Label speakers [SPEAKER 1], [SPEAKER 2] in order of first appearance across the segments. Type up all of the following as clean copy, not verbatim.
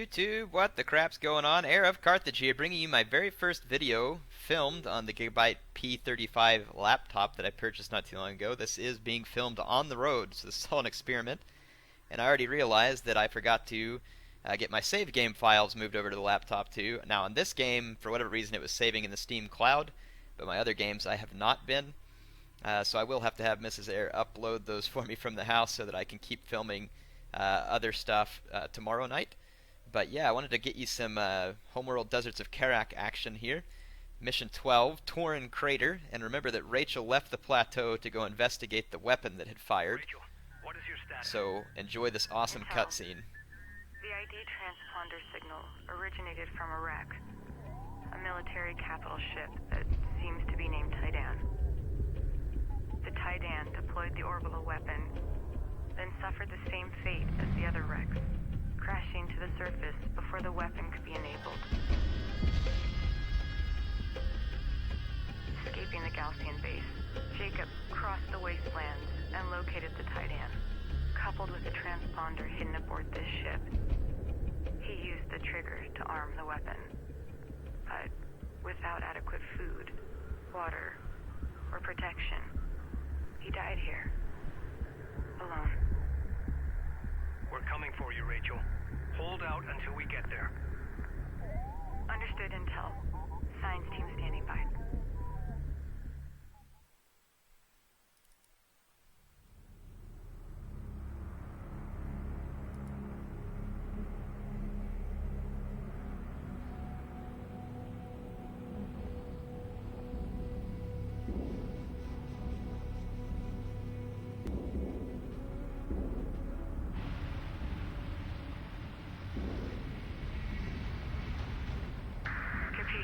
[SPEAKER 1] YouTube, what the crap's going on? HeirofCarthage here, bringing you my very first video filmed on the Gigabyte P35 laptop that I purchased not too long ago. This is being filmed on the road, so this is all an experiment. And I already realized that I forgot to get my save game files moved over to the laptop too. Now on this game, for whatever reason, it was saving in the Steam cloud, but my other games I have not been. So I will have to have Mrs. Air upload those for me from the house so that I can keep filming other stuff tomorrow night. But yeah, I wanted to get you some Homeworld Deserts of Kharak action here. Mission 12, Torin Crater, and remember that Rachel left the plateau to go investigate the weapon that had fired.
[SPEAKER 2] Rachel, what is your status?
[SPEAKER 1] So enjoy this awesome cutscene.
[SPEAKER 3] The ID transponder signal originated from a wreck, a military capital ship that seems to be named Tidan. The Tidan deployed the orbital weapon, then suffered the same fate as the other wrecks, crashing to the surface before the weapon could be enabled. Escaping the Gaussian base, Jacob crossed the wastelands and located the Tidan. Coupled with the transponder hidden aboard this ship, he used the trigger to arm the weapon. But without adequate food, water, or protection, he died here, alone.
[SPEAKER 2] We're coming for you, Rachel. Hold out until we get there.
[SPEAKER 3] Understood, Intel. Science team standing by.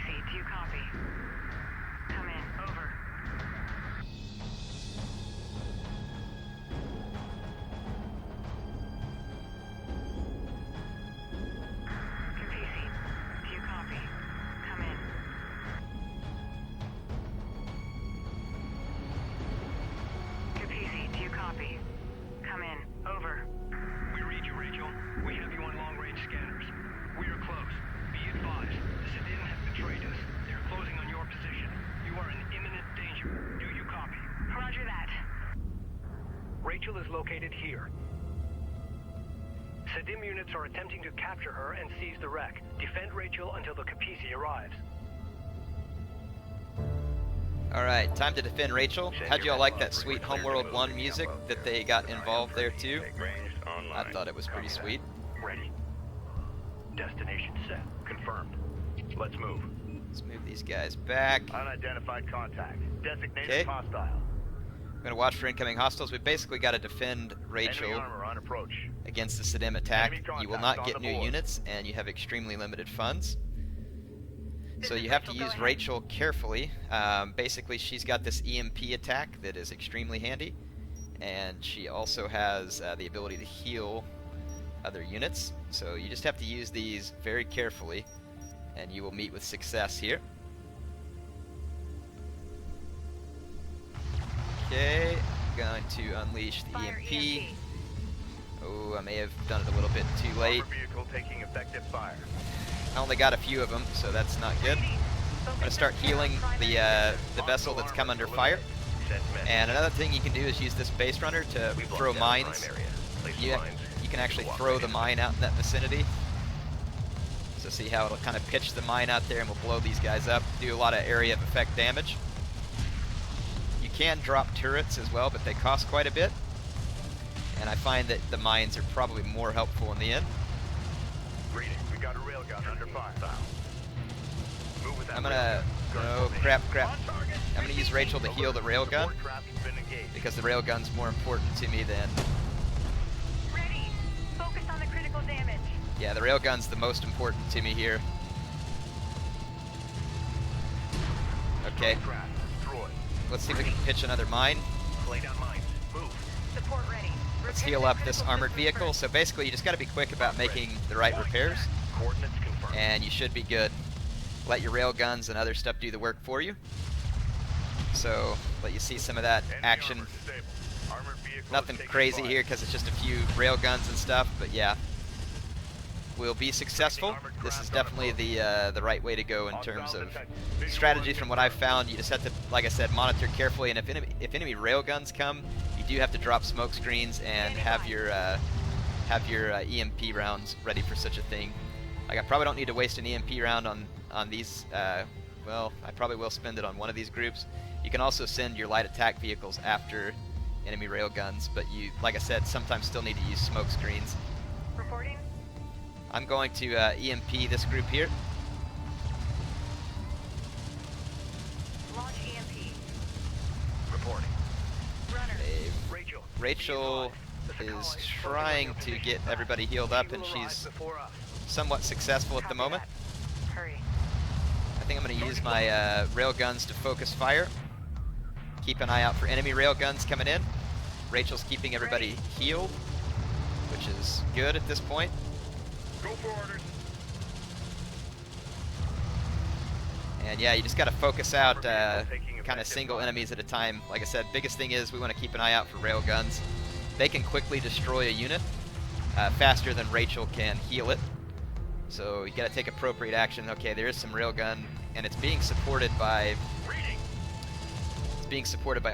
[SPEAKER 3] Do you copy? Come in. Over. Capisi, do you copy? Come in. Capisi, do you copy? Come in. Over.
[SPEAKER 2] We read you, Rachel. We have you on long-range scanners. We are close. Be advised, the Sadiim have betrayed us. They're closing on your position. You are in imminent danger. Do you copy?
[SPEAKER 3] Roger that.
[SPEAKER 2] Rachel is located here. Sadiim units are attempting to capture her and seize the wreck. Defend Rachel until the Capisi arrives.
[SPEAKER 1] Alright, time to defend Rachel. How'd y'all like that sweet Homeworld 1 music that they got involved there too? I thought it was pretty sweet.
[SPEAKER 2] Ready. Destination set. Confirmed. Let's move.
[SPEAKER 1] Let's move these guys back.
[SPEAKER 2] Unidentified contact. Designated
[SPEAKER 1] Okay.
[SPEAKER 2] hostile.
[SPEAKER 1] I'm going to watch for incoming hostiles. We basically got to defend
[SPEAKER 2] Enemy
[SPEAKER 1] Rachel
[SPEAKER 2] armor on approach.
[SPEAKER 1] against the Sadiim attack.
[SPEAKER 2] Enemy
[SPEAKER 1] You will
[SPEAKER 2] contact
[SPEAKER 1] not
[SPEAKER 2] on
[SPEAKER 1] get
[SPEAKER 2] the
[SPEAKER 1] new
[SPEAKER 2] board.
[SPEAKER 1] units, and you have extremely limited funds. So you have to use Rachel carefully. Basically, she's got this EMP attack that is extremely handy, and she also has the ability to heal other units. So you just have to use these very carefully, and you will meet with success here. Okay, I'm going to unleash the
[SPEAKER 3] Fire
[SPEAKER 1] EMP. Oh, I may have done it a little bit too late.
[SPEAKER 2] Armor vehicle taking effective fire.
[SPEAKER 1] I only got a few of them, so that's not good. I'm going to start healing the vessel that's come under fire. And another thing you can do is use this base runner to throw mines. You can actually throw the mine out in that vicinity. So see how it'll kind of pitch the mine out there and we'll blow these guys up. Do a lot of area of effect damage. You can drop turrets as well, but they cost quite a bit. And I find that the mines are probably more helpful in the end.
[SPEAKER 2] Reading. We got a railgun under fire. Move with that
[SPEAKER 1] I'm gonna... Oh, crap. I'm gonna use Rachel to heal the railgun, because the railgun's more important to me than...
[SPEAKER 3] Ready. Focus on the critical damage.
[SPEAKER 1] Yeah, the railgun's the most important to me here. Okay. Let's see if we can pitch another mine.
[SPEAKER 2] Lay down mines. Move.
[SPEAKER 3] Support ready.
[SPEAKER 1] Let's heal up this armored vehicle. So basically, you just gotta be quick about making the right repairs,
[SPEAKER 2] Coordinates confirmed.
[SPEAKER 1] and you should be good. Let your railguns and other stuff do the work for you. So, let you see some of that action. Nothing crazy here because it's just a few railguns and stuff, but yeah. will be successful. This is definitely the right way to go in terms of strategy. From what I've found, you just have to, like I said, monitor carefully. And if enemy railguns come, you do have to drop smoke screens and have your EMP rounds ready for such a thing. Like, I probably don't need to waste an EMP round on these. Well, I probably will spend it on one of these groups. You can also send your light attack vehicles after enemy railguns, but you, like I said, sometimes still need to use smoke screens.
[SPEAKER 3] Reporting.
[SPEAKER 1] I'm going to EMP this group here.
[SPEAKER 3] Launch EMP.
[SPEAKER 2] Reporting.
[SPEAKER 3] Runner.
[SPEAKER 1] Rachel is trying to get everybody healed up, and she's somewhat successful at the moment.
[SPEAKER 3] Hurry.
[SPEAKER 1] I think I'm going to use my railguns to focus fire. Keep an eye out for enemy railguns coming in. Rachel's keeping everybody healed, which is good at this point.
[SPEAKER 2] Go for orders.
[SPEAKER 1] And yeah, you just got to focus out kind of single enemies at a time. Like I said, biggest thing is we want to keep an eye out for railguns. They can quickly destroy a unit faster than Rachel can heal it. So you got to take appropriate action. Okay, there is some railgun, and it's being supported by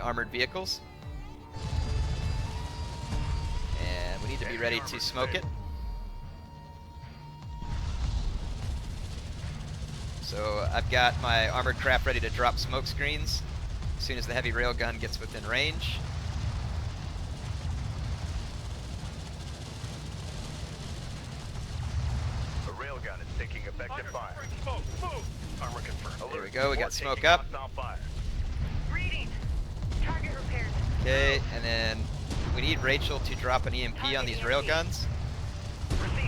[SPEAKER 1] armored vehicles. And we need to be ready to smoke it. So I've got my armored craft ready to drop smoke screens as soon as the heavy railgun gets within range.
[SPEAKER 2] The railgun is taking effective fire. Armor confirmed.
[SPEAKER 1] There we go, we got smoke up.
[SPEAKER 3] Reading. Target repaired.
[SPEAKER 1] Okay, and then we need Rachel to drop an EMP on these railguns.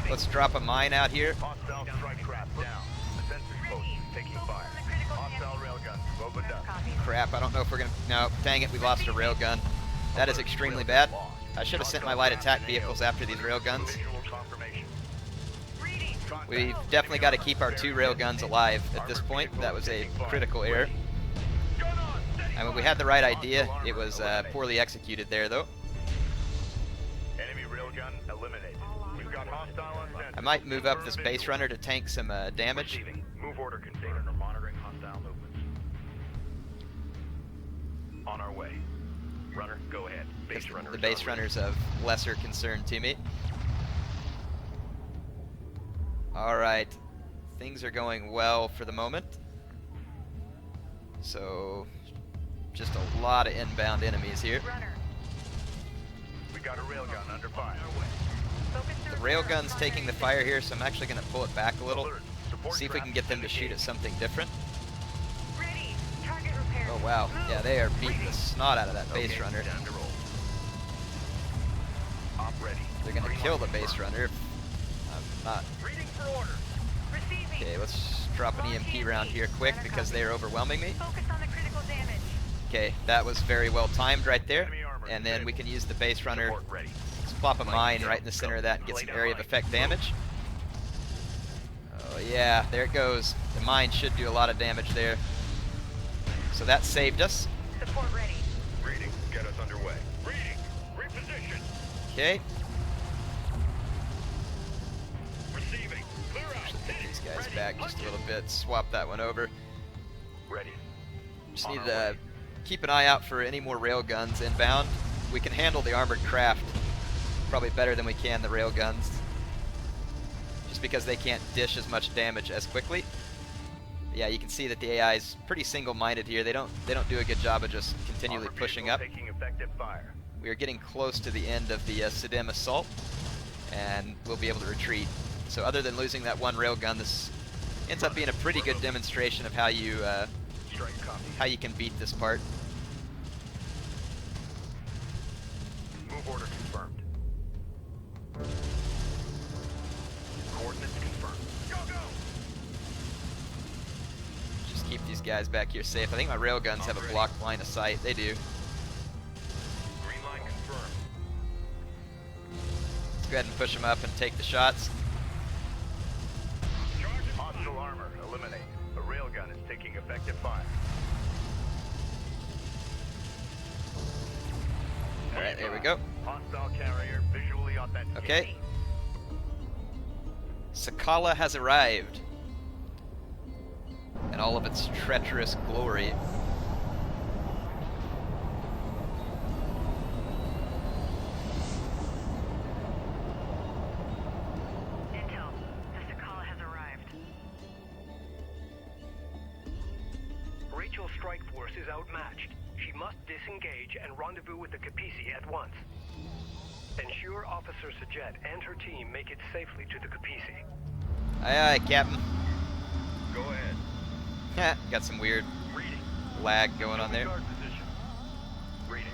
[SPEAKER 1] Let's drop a mine out here.
[SPEAKER 2] Hostile strike craft down. The sensor post is taking fire. Hostile railgun opened up.
[SPEAKER 1] Crap, I don't know if we're gonna... No, dang it, we lost a railgun. That is extremely bad. I should have sent my light attack vehicles after these railguns.
[SPEAKER 2] Visual confirmation.
[SPEAKER 1] We've definitely got to keep our 2 railguns alive at this point. That was a critical error. I mean, we had the right idea. It was poorly executed there, though.
[SPEAKER 2] Enemy railgun eliminated. We've got hostile on sensor.
[SPEAKER 1] I might move up this base runner to tank some damage.
[SPEAKER 2] Receiving. Move order confirmed. Monitoring hostile movements. On our way. Runner, go ahead. Base runner.
[SPEAKER 1] The base runner's of lesser concern to me. Alright. Things are going well for the moment. So, just a lot of inbound enemies here.
[SPEAKER 3] Runner.
[SPEAKER 2] We got a railgun under fire.
[SPEAKER 3] Focus
[SPEAKER 1] The railgun's taking the fire here, so I'm actually going to pull it back a little. See if we can get them to shoot at something different.
[SPEAKER 3] Ready. Target repaired.
[SPEAKER 1] Oh wow, yeah, they are beating the snot out of that base
[SPEAKER 2] Okay,
[SPEAKER 1] runner.
[SPEAKER 2] down to roll. Op ready.
[SPEAKER 1] They're going to kill the base runner. I'm not.
[SPEAKER 2] Reading for order.
[SPEAKER 3] Receiving.
[SPEAKER 1] Okay, let's drop an EMP round here quick because they are overwhelming me.
[SPEAKER 3] Focus on the critical damage.
[SPEAKER 1] Okay, that was very well timed right there. And then we can use the base runner.
[SPEAKER 2] Support ready.
[SPEAKER 1] Let's plop a mine right in the center of that and get some area of effect damage. Oh yeah, there it goes. The mine should do a lot of damage there. So that saved us.
[SPEAKER 3] Support ready.
[SPEAKER 2] Reading. Get us underway. Reading. Reposition.
[SPEAKER 1] Okay,
[SPEAKER 2] Receiving. Clear out.
[SPEAKER 1] put these guys back just a little bit. Swap that one over.
[SPEAKER 2] Ready.
[SPEAKER 1] Just need to keep an eye out for any more railguns inbound. We can handle the armored craft probably better than we can the railguns, just because they can't dish as much damage as quickly. Yeah, you can see that the AI is pretty single-minded here. They don't do a good job of just continually
[SPEAKER 2] Armor
[SPEAKER 1] pushing
[SPEAKER 2] vehicle
[SPEAKER 1] up.
[SPEAKER 2] Taking effective fire.
[SPEAKER 1] We are getting close to the end of the Sadiim assault, and we'll be able to retreat. So other than losing that one railgun, this ends up being a pretty good demonstration of how you
[SPEAKER 2] Strike copy.
[SPEAKER 1] can beat this part.
[SPEAKER 2] Move order confirmed. Coordinates confirmed. Go, go!
[SPEAKER 1] Just keep these guys back here safe. I think my railguns have a blocked line of sight. They do.
[SPEAKER 2] Green line confirmed.
[SPEAKER 1] Let's go ahead and push them up and take the shots.
[SPEAKER 2] Hostile armor eliminate. A railgun is taking effective fire.
[SPEAKER 1] Alright, there we go.
[SPEAKER 2] Hostile carrier visually authenticated.
[SPEAKER 1] Okay. Sakala has arrived in all of its treacherous glory.
[SPEAKER 3] Intel, the Sakala has arrived.
[SPEAKER 2] Rachel's strike force is outmatched. She must disengage and rendezvous with the Capisi at once. Ensure Officer Sajet and her team make it safely to the Capisi.
[SPEAKER 1] Aye, aye, Captain.
[SPEAKER 4] Go ahead.
[SPEAKER 1] Heh, got some weird
[SPEAKER 4] Reading.
[SPEAKER 1] lag going on there.
[SPEAKER 4] Guard position. Reading.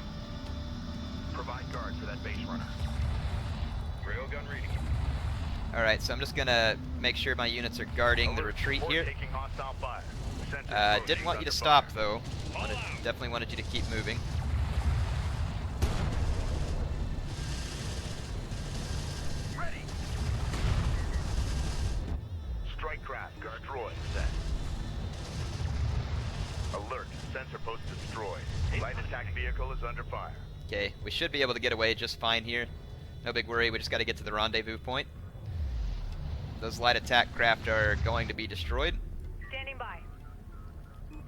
[SPEAKER 4] Provide guard for that base runner. Railgun reading.
[SPEAKER 1] Alright, so I'm just gonna make sure my units are guarding the
[SPEAKER 4] Alert,
[SPEAKER 1] retreat
[SPEAKER 4] report
[SPEAKER 1] here.
[SPEAKER 4] Taking hostile fire. Sensor
[SPEAKER 1] Didn't
[SPEAKER 4] approaching
[SPEAKER 1] want you to
[SPEAKER 4] under
[SPEAKER 1] stop
[SPEAKER 4] fire.
[SPEAKER 1] though. Definitely wanted you to keep moving.
[SPEAKER 4] Ready. Strike craft. Guard droid set. Alert. Sensor post destroyed. Light attack vehicle is under fire.
[SPEAKER 1] Okay, we should be able to get away just fine here. No big worry, we just gotta get to the rendezvous point. Those light attack craft are going to be destroyed.
[SPEAKER 3] Standing by.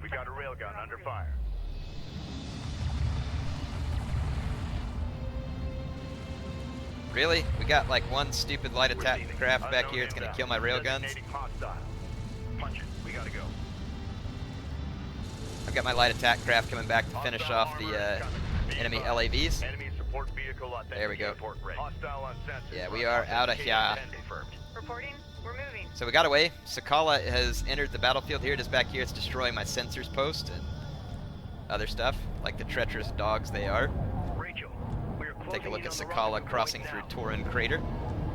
[SPEAKER 4] We got a railgun under fire.
[SPEAKER 1] Really? We got like one stupid light attack
[SPEAKER 4] Receiving.
[SPEAKER 1] craft back
[SPEAKER 4] Unknown
[SPEAKER 1] here. It's gonna
[SPEAKER 4] inbound.
[SPEAKER 1] kill my railguns.
[SPEAKER 4] Designating hostile. Punch it. We gotta go.
[SPEAKER 1] I've got my light attack craft coming back to finish
[SPEAKER 4] Hostile
[SPEAKER 1] off
[SPEAKER 4] armor
[SPEAKER 1] the
[SPEAKER 4] incoming. Be
[SPEAKER 1] enemy
[SPEAKER 4] advised.
[SPEAKER 1] LAVs.
[SPEAKER 4] Enemy support vehicle authenticated.
[SPEAKER 1] There we go.
[SPEAKER 4] Report ready. Hostile on sensor.
[SPEAKER 1] Yeah, we are outta here.
[SPEAKER 4] Confirmed.
[SPEAKER 3] Reporting. We're moving.
[SPEAKER 1] So we got away. Sakala has entered the battlefield here. Just back here, it's destroying my sensors post and other stuff, like the treacherous dogs they are.
[SPEAKER 2] Rachel, we are closing
[SPEAKER 1] Take a look
[SPEAKER 2] in
[SPEAKER 1] at
[SPEAKER 2] on the
[SPEAKER 1] Sakala
[SPEAKER 2] rendezvous
[SPEAKER 1] crossing
[SPEAKER 2] point
[SPEAKER 1] through
[SPEAKER 2] now.
[SPEAKER 1] Torin crater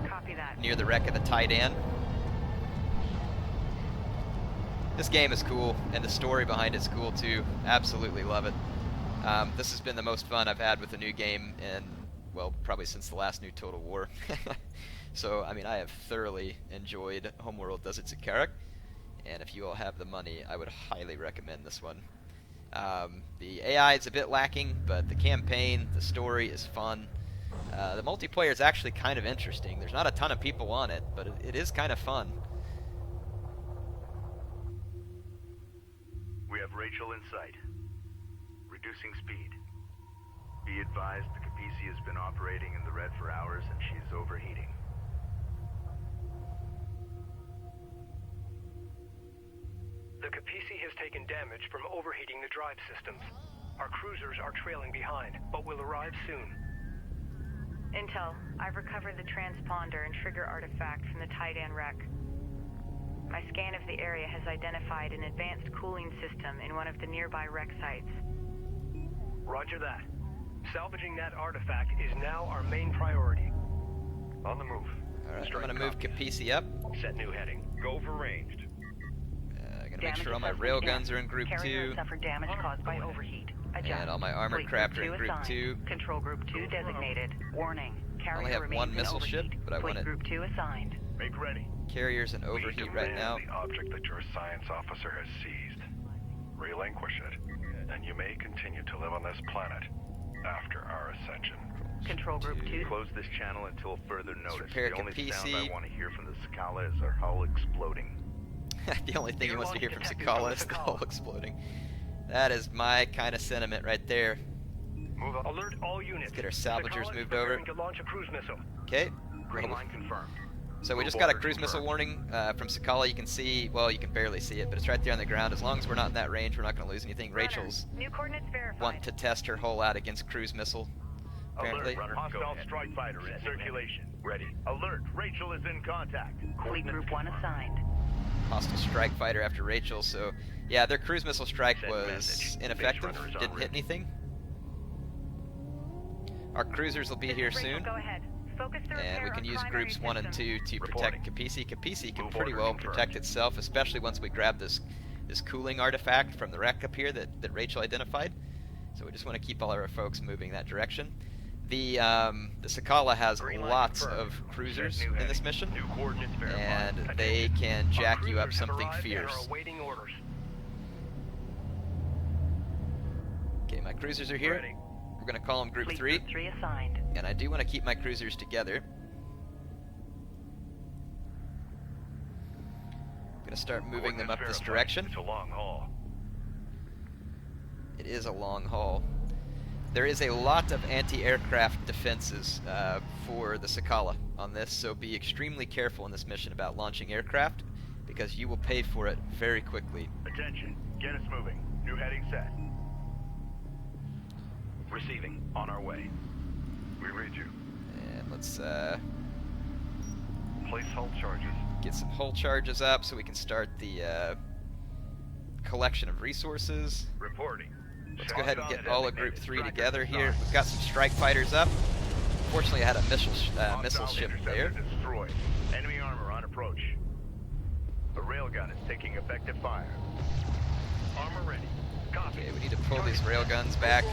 [SPEAKER 3] Copy that.
[SPEAKER 1] near the wreck of the Titan. This game is cool, and the story behind it's cool too. Absolutely love it. This has been the most fun I've had with a new game in, well, probably since the last new Total War. So, I mean, I have thoroughly enjoyed Homeworld Does It to Kharak, and if you all have the money, I would highly recommend this one. The AI is a bit lacking, but the campaign, the story is fun. The multiplayer is actually kind of interesting. There's not a ton of people on it, but it is kind of fun.
[SPEAKER 4] We have Rachel in sight. Reducing speed. Be advised the Capisi has been operating in the red for hours and she is overheating.
[SPEAKER 2] The Capisi has taken damage from overheating the drive systems. Our cruisers are trailing behind, but will arrive soon.
[SPEAKER 3] Intel, I've recovered the transponder and trigger artifact from the Titan wreck. My scan of the area has identified an advanced cooling system in one of the nearby wreck sites.
[SPEAKER 2] Roger that. Salvaging that artifact is now our main priority. On the move.
[SPEAKER 1] Alright, I'm
[SPEAKER 2] Strike
[SPEAKER 1] gonna move
[SPEAKER 2] copy.
[SPEAKER 1] Capisi up.
[SPEAKER 2] Set new heading. Go for ranged.
[SPEAKER 1] Gonna make sure all my railguns are in group 2,
[SPEAKER 3] Suffered damage caused by overheat.
[SPEAKER 1] and all my armored craft are in group 2.
[SPEAKER 3] Control group 2 designated. Warning.
[SPEAKER 1] I only have one missile ship, but I want it.
[SPEAKER 3] Group 2 assigned.
[SPEAKER 4] Make ready.
[SPEAKER 1] Carrier's in overheat right now.
[SPEAKER 5] The object that your science officer has seized. Relinquish it, and you may continue to live on this planet after our ascension.
[SPEAKER 3] Control group 2.
[SPEAKER 4] Close this channel until further notice.
[SPEAKER 1] repair
[SPEAKER 4] The only
[SPEAKER 1] Capisi.
[SPEAKER 4] sound I want to hear from the Sakala is our hull exploding.
[SPEAKER 1] The only thing he wants to hear from
[SPEAKER 2] Detected
[SPEAKER 1] Sakala
[SPEAKER 2] from
[SPEAKER 1] is the
[SPEAKER 2] Sakala.
[SPEAKER 1] hull exploding. That is my kind of sentiment right there.
[SPEAKER 2] Move up. Alert all units.
[SPEAKER 1] Get our salvagers
[SPEAKER 2] Sakala is
[SPEAKER 1] moved over.
[SPEAKER 2] preparing to launch a cruise missile.
[SPEAKER 1] Okay.
[SPEAKER 4] Green line confirmed.
[SPEAKER 1] So we
[SPEAKER 4] Move
[SPEAKER 1] just got a
[SPEAKER 4] order
[SPEAKER 1] cruise missile
[SPEAKER 4] confirmed.
[SPEAKER 1] warning from Sakala. You can see, well, you can barely see it, but it's right there on the ground. As long as we're not in that range, we're not going to lose anything. Rachel's
[SPEAKER 3] New coordinates verified.
[SPEAKER 1] want to test her hull out against cruise missile, apparently.
[SPEAKER 4] Alert, runner. Hostile strike fighter in circulation. Ready. Alert, Rachel is in contact.
[SPEAKER 3] Fleet group 1 assigned.
[SPEAKER 1] Hostile strike fighter after Rachel. So, yeah, their cruise missile strike
[SPEAKER 4] Send
[SPEAKER 1] was
[SPEAKER 4] message.
[SPEAKER 1] ineffective.
[SPEAKER 4] Base runner is en
[SPEAKER 1] Didn't hit
[SPEAKER 4] route.
[SPEAKER 1] anything. Our cruisers will be here soon.
[SPEAKER 3] Go ahead. Focus the
[SPEAKER 1] And we
[SPEAKER 3] repair
[SPEAKER 1] can
[SPEAKER 3] on
[SPEAKER 1] use
[SPEAKER 3] primary
[SPEAKER 1] groups 1 and 2 to
[SPEAKER 4] Reporting.
[SPEAKER 1] protect Capisi. Capisi can
[SPEAKER 4] Move
[SPEAKER 1] pretty
[SPEAKER 4] order
[SPEAKER 1] well
[SPEAKER 4] confirmed.
[SPEAKER 1] protect itself, especially once we grab this cooling artifact from the wreck up here that Rachel identified. So we just want to keep all our folks moving that direction. The Sakala has
[SPEAKER 2] Green line
[SPEAKER 1] lots
[SPEAKER 2] confirmed.
[SPEAKER 1] of cruisers
[SPEAKER 2] Set new
[SPEAKER 1] in this
[SPEAKER 2] heading.
[SPEAKER 1] mission,
[SPEAKER 2] New coordinates verified.
[SPEAKER 1] and they
[SPEAKER 2] Attention.
[SPEAKER 1] can
[SPEAKER 2] Our
[SPEAKER 1] jack you up
[SPEAKER 2] cruisers have
[SPEAKER 1] something
[SPEAKER 2] arrived and are
[SPEAKER 1] fierce.
[SPEAKER 2] awaiting orders.
[SPEAKER 1] Okay, my cruisers are here.
[SPEAKER 2] Ready.
[SPEAKER 1] We're going to call them Group
[SPEAKER 3] Fleet
[SPEAKER 1] 3,
[SPEAKER 3] group 3 assigned.
[SPEAKER 1] and I do want to keep my cruisers together. Gonna start moving them up
[SPEAKER 5] Coordinates
[SPEAKER 1] this
[SPEAKER 5] verified.
[SPEAKER 1] direction.
[SPEAKER 5] It's a long haul.
[SPEAKER 1] It is a long haul. There is a lot of anti-aircraft defenses for the Sakala on this, so be extremely careful in this mission about launching aircraft, because you will pay for it very quickly.
[SPEAKER 4] Attention. Get us moving. New heading set. Receiving. On our way.
[SPEAKER 5] We read you.
[SPEAKER 1] And let's
[SPEAKER 5] Place hull charges.
[SPEAKER 1] get some hull charges up so we can start the collection of resources.
[SPEAKER 4] Reporting.
[SPEAKER 1] Let's go ahead and get all of Group 3 together here. We've got some strike fighters up. Fortunately, I had a missile ship there.
[SPEAKER 4] Destroyed. Enemy armor on approach. A railgun is taking effective fire. Armor ready. Copy.
[SPEAKER 1] Okay, we need to pull these railguns back.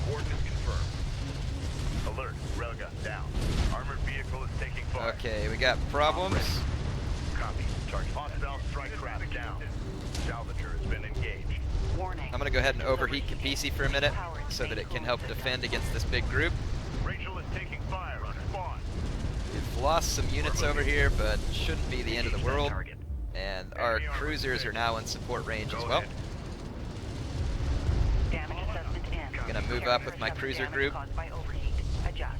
[SPEAKER 4] Coordinates confirmed. Alert. Railgun down. Armored vehicle is taking fire.
[SPEAKER 1] Okay, we got problems.
[SPEAKER 4] Copy. Target. Hostile strike craft down. Salvager has been engaged.
[SPEAKER 3] Warning.
[SPEAKER 1] I'm gonna go ahead and overheat Capisi for a minute so that it can help defend against this big group.
[SPEAKER 4] Rachel is taking fire on spawn.
[SPEAKER 1] We've lost some units over here, but shouldn't be the end of the world. And our cruisers are now in support range as well.
[SPEAKER 3] Damage assessment in.
[SPEAKER 1] Gonna move up with my cruiser
[SPEAKER 3] Damage
[SPEAKER 1] group.
[SPEAKER 3] caused by overheat. Adjust.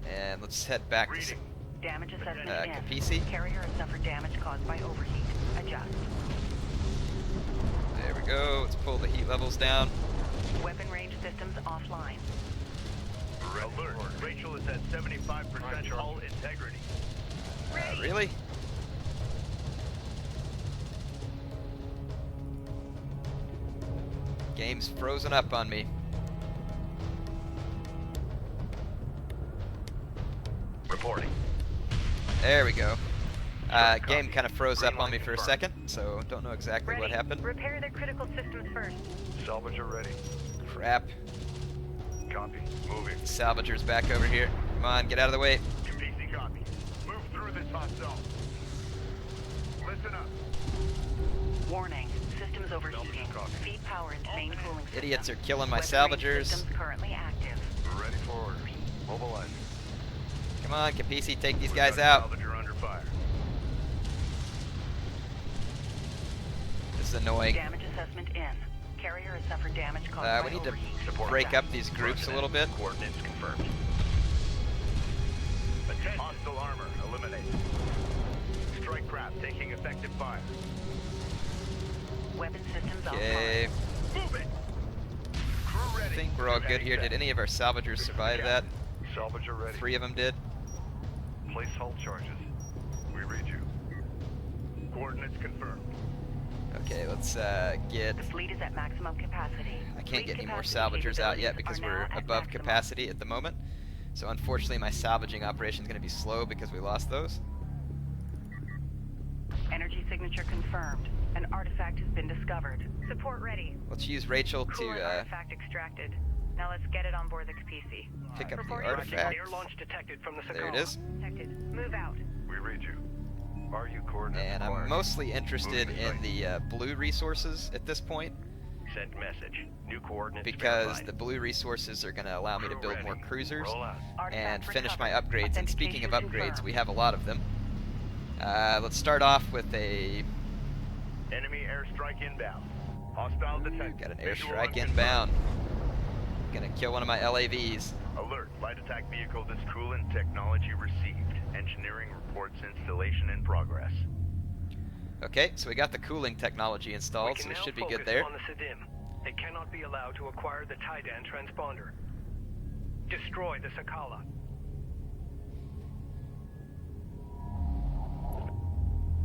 [SPEAKER 1] And let's head back to
[SPEAKER 3] Damage assessment in.
[SPEAKER 1] Capisi.
[SPEAKER 3] Carrier has suffered damage caused by overheat. Adjust.
[SPEAKER 1] There we go. Let's pull the heat levels down.
[SPEAKER 3] Weapon range systems offline.
[SPEAKER 4] Alert. Rachel is at 75% hull integrity.
[SPEAKER 1] Really? Game's frozen up on me.
[SPEAKER 4] Reporting.
[SPEAKER 1] There we go. Game kind of froze up on me for a second, so don't know exactly what happened.
[SPEAKER 3] Repair the critical systems first.
[SPEAKER 5] Salvager ready.
[SPEAKER 1] Crap.
[SPEAKER 5] Copy. Moving.
[SPEAKER 1] Salvager's back over here. Come on, get out of the way.
[SPEAKER 4] PC copy. Move through this hot zone. Listen up.
[SPEAKER 3] Warning. Systems overheating. Feed power into main cooling system.
[SPEAKER 1] Idiots are killing my
[SPEAKER 3] Weapon range
[SPEAKER 1] salvagers.
[SPEAKER 3] systems currently active.
[SPEAKER 5] We're ready for orders. Mobilize.
[SPEAKER 1] Come on, Capisi, take these
[SPEAKER 4] We've
[SPEAKER 1] guys
[SPEAKER 4] got
[SPEAKER 1] out.
[SPEAKER 4] Salvager under fire.
[SPEAKER 1] This is annoying.
[SPEAKER 3] Damage assessment in. Carrier has suffered damage caused by
[SPEAKER 1] We need to
[SPEAKER 3] overheat.
[SPEAKER 1] break up these groups a little bit.
[SPEAKER 4] Coordinates confirmed. Attention. Hostile armor eliminated. Strike craft taking effective fire.
[SPEAKER 3] Weapon systems
[SPEAKER 1] Okay,
[SPEAKER 4] Move it. Crew
[SPEAKER 1] I
[SPEAKER 4] ready.
[SPEAKER 1] think we're all good here. Did any of our salvagers survive that?
[SPEAKER 5] Salvager ready.
[SPEAKER 1] 3 of them did.
[SPEAKER 5] Place hull charges. We read you.
[SPEAKER 4] Coordinates confirmed.
[SPEAKER 1] Okay, let's get...
[SPEAKER 3] The fleet is at maximum capacity.
[SPEAKER 1] I can't get any more
[SPEAKER 3] Capacity
[SPEAKER 1] salvagers out yet
[SPEAKER 3] capabilities
[SPEAKER 1] because
[SPEAKER 3] are
[SPEAKER 1] we're
[SPEAKER 3] now at
[SPEAKER 1] above
[SPEAKER 3] maximum.
[SPEAKER 1] capacity at the moment. So unfortunately my salvaging operation is going to be slow because we lost those.
[SPEAKER 3] Energy signature confirmed. An artifact has been discovered. Support ready.
[SPEAKER 1] Let's use Rachel
[SPEAKER 3] Coolant
[SPEAKER 1] to
[SPEAKER 3] artifact extracted. Now let's get it on board the Capisi.
[SPEAKER 1] pick up the
[SPEAKER 3] Reporting.
[SPEAKER 1] artifact.
[SPEAKER 2] Air launch detected from the Sakala.
[SPEAKER 1] There it is.
[SPEAKER 3] Detected. Move out.
[SPEAKER 5] We read you. RU coordinates
[SPEAKER 1] And I'm
[SPEAKER 5] acquired.
[SPEAKER 1] mostly interested
[SPEAKER 5] Moving
[SPEAKER 1] in the blue resources at this point
[SPEAKER 4] Send message. New coordinates
[SPEAKER 1] because
[SPEAKER 4] verified.
[SPEAKER 1] the blue resources are going to allow me to build more cruisers
[SPEAKER 5] Roll out.
[SPEAKER 1] and
[SPEAKER 3] Artifact
[SPEAKER 1] finish my
[SPEAKER 3] recovered.
[SPEAKER 1] upgrades. And speaking of
[SPEAKER 3] Authentication
[SPEAKER 1] upgrades, we
[SPEAKER 3] confirmed.
[SPEAKER 1] have a lot of them. Let's start off with a...
[SPEAKER 4] Enemy airstrike inbound. Hostile detected.
[SPEAKER 1] Got an
[SPEAKER 4] Visual
[SPEAKER 1] airstrike
[SPEAKER 4] unconfirmed.
[SPEAKER 1] inbound. Gonna kill one of my LAVs.
[SPEAKER 4] Alert. Light attack vehicle coolant technology received. Engineering reports installation in progress.
[SPEAKER 1] Okay, so we got the cooling technology installed,
[SPEAKER 2] We
[SPEAKER 1] so
[SPEAKER 2] can
[SPEAKER 1] we
[SPEAKER 2] now
[SPEAKER 1] should be
[SPEAKER 2] focus
[SPEAKER 1] good there.
[SPEAKER 2] on the Sadiim. They cannot be allowed to acquire the Tidan transponder. Destroy the Sakala.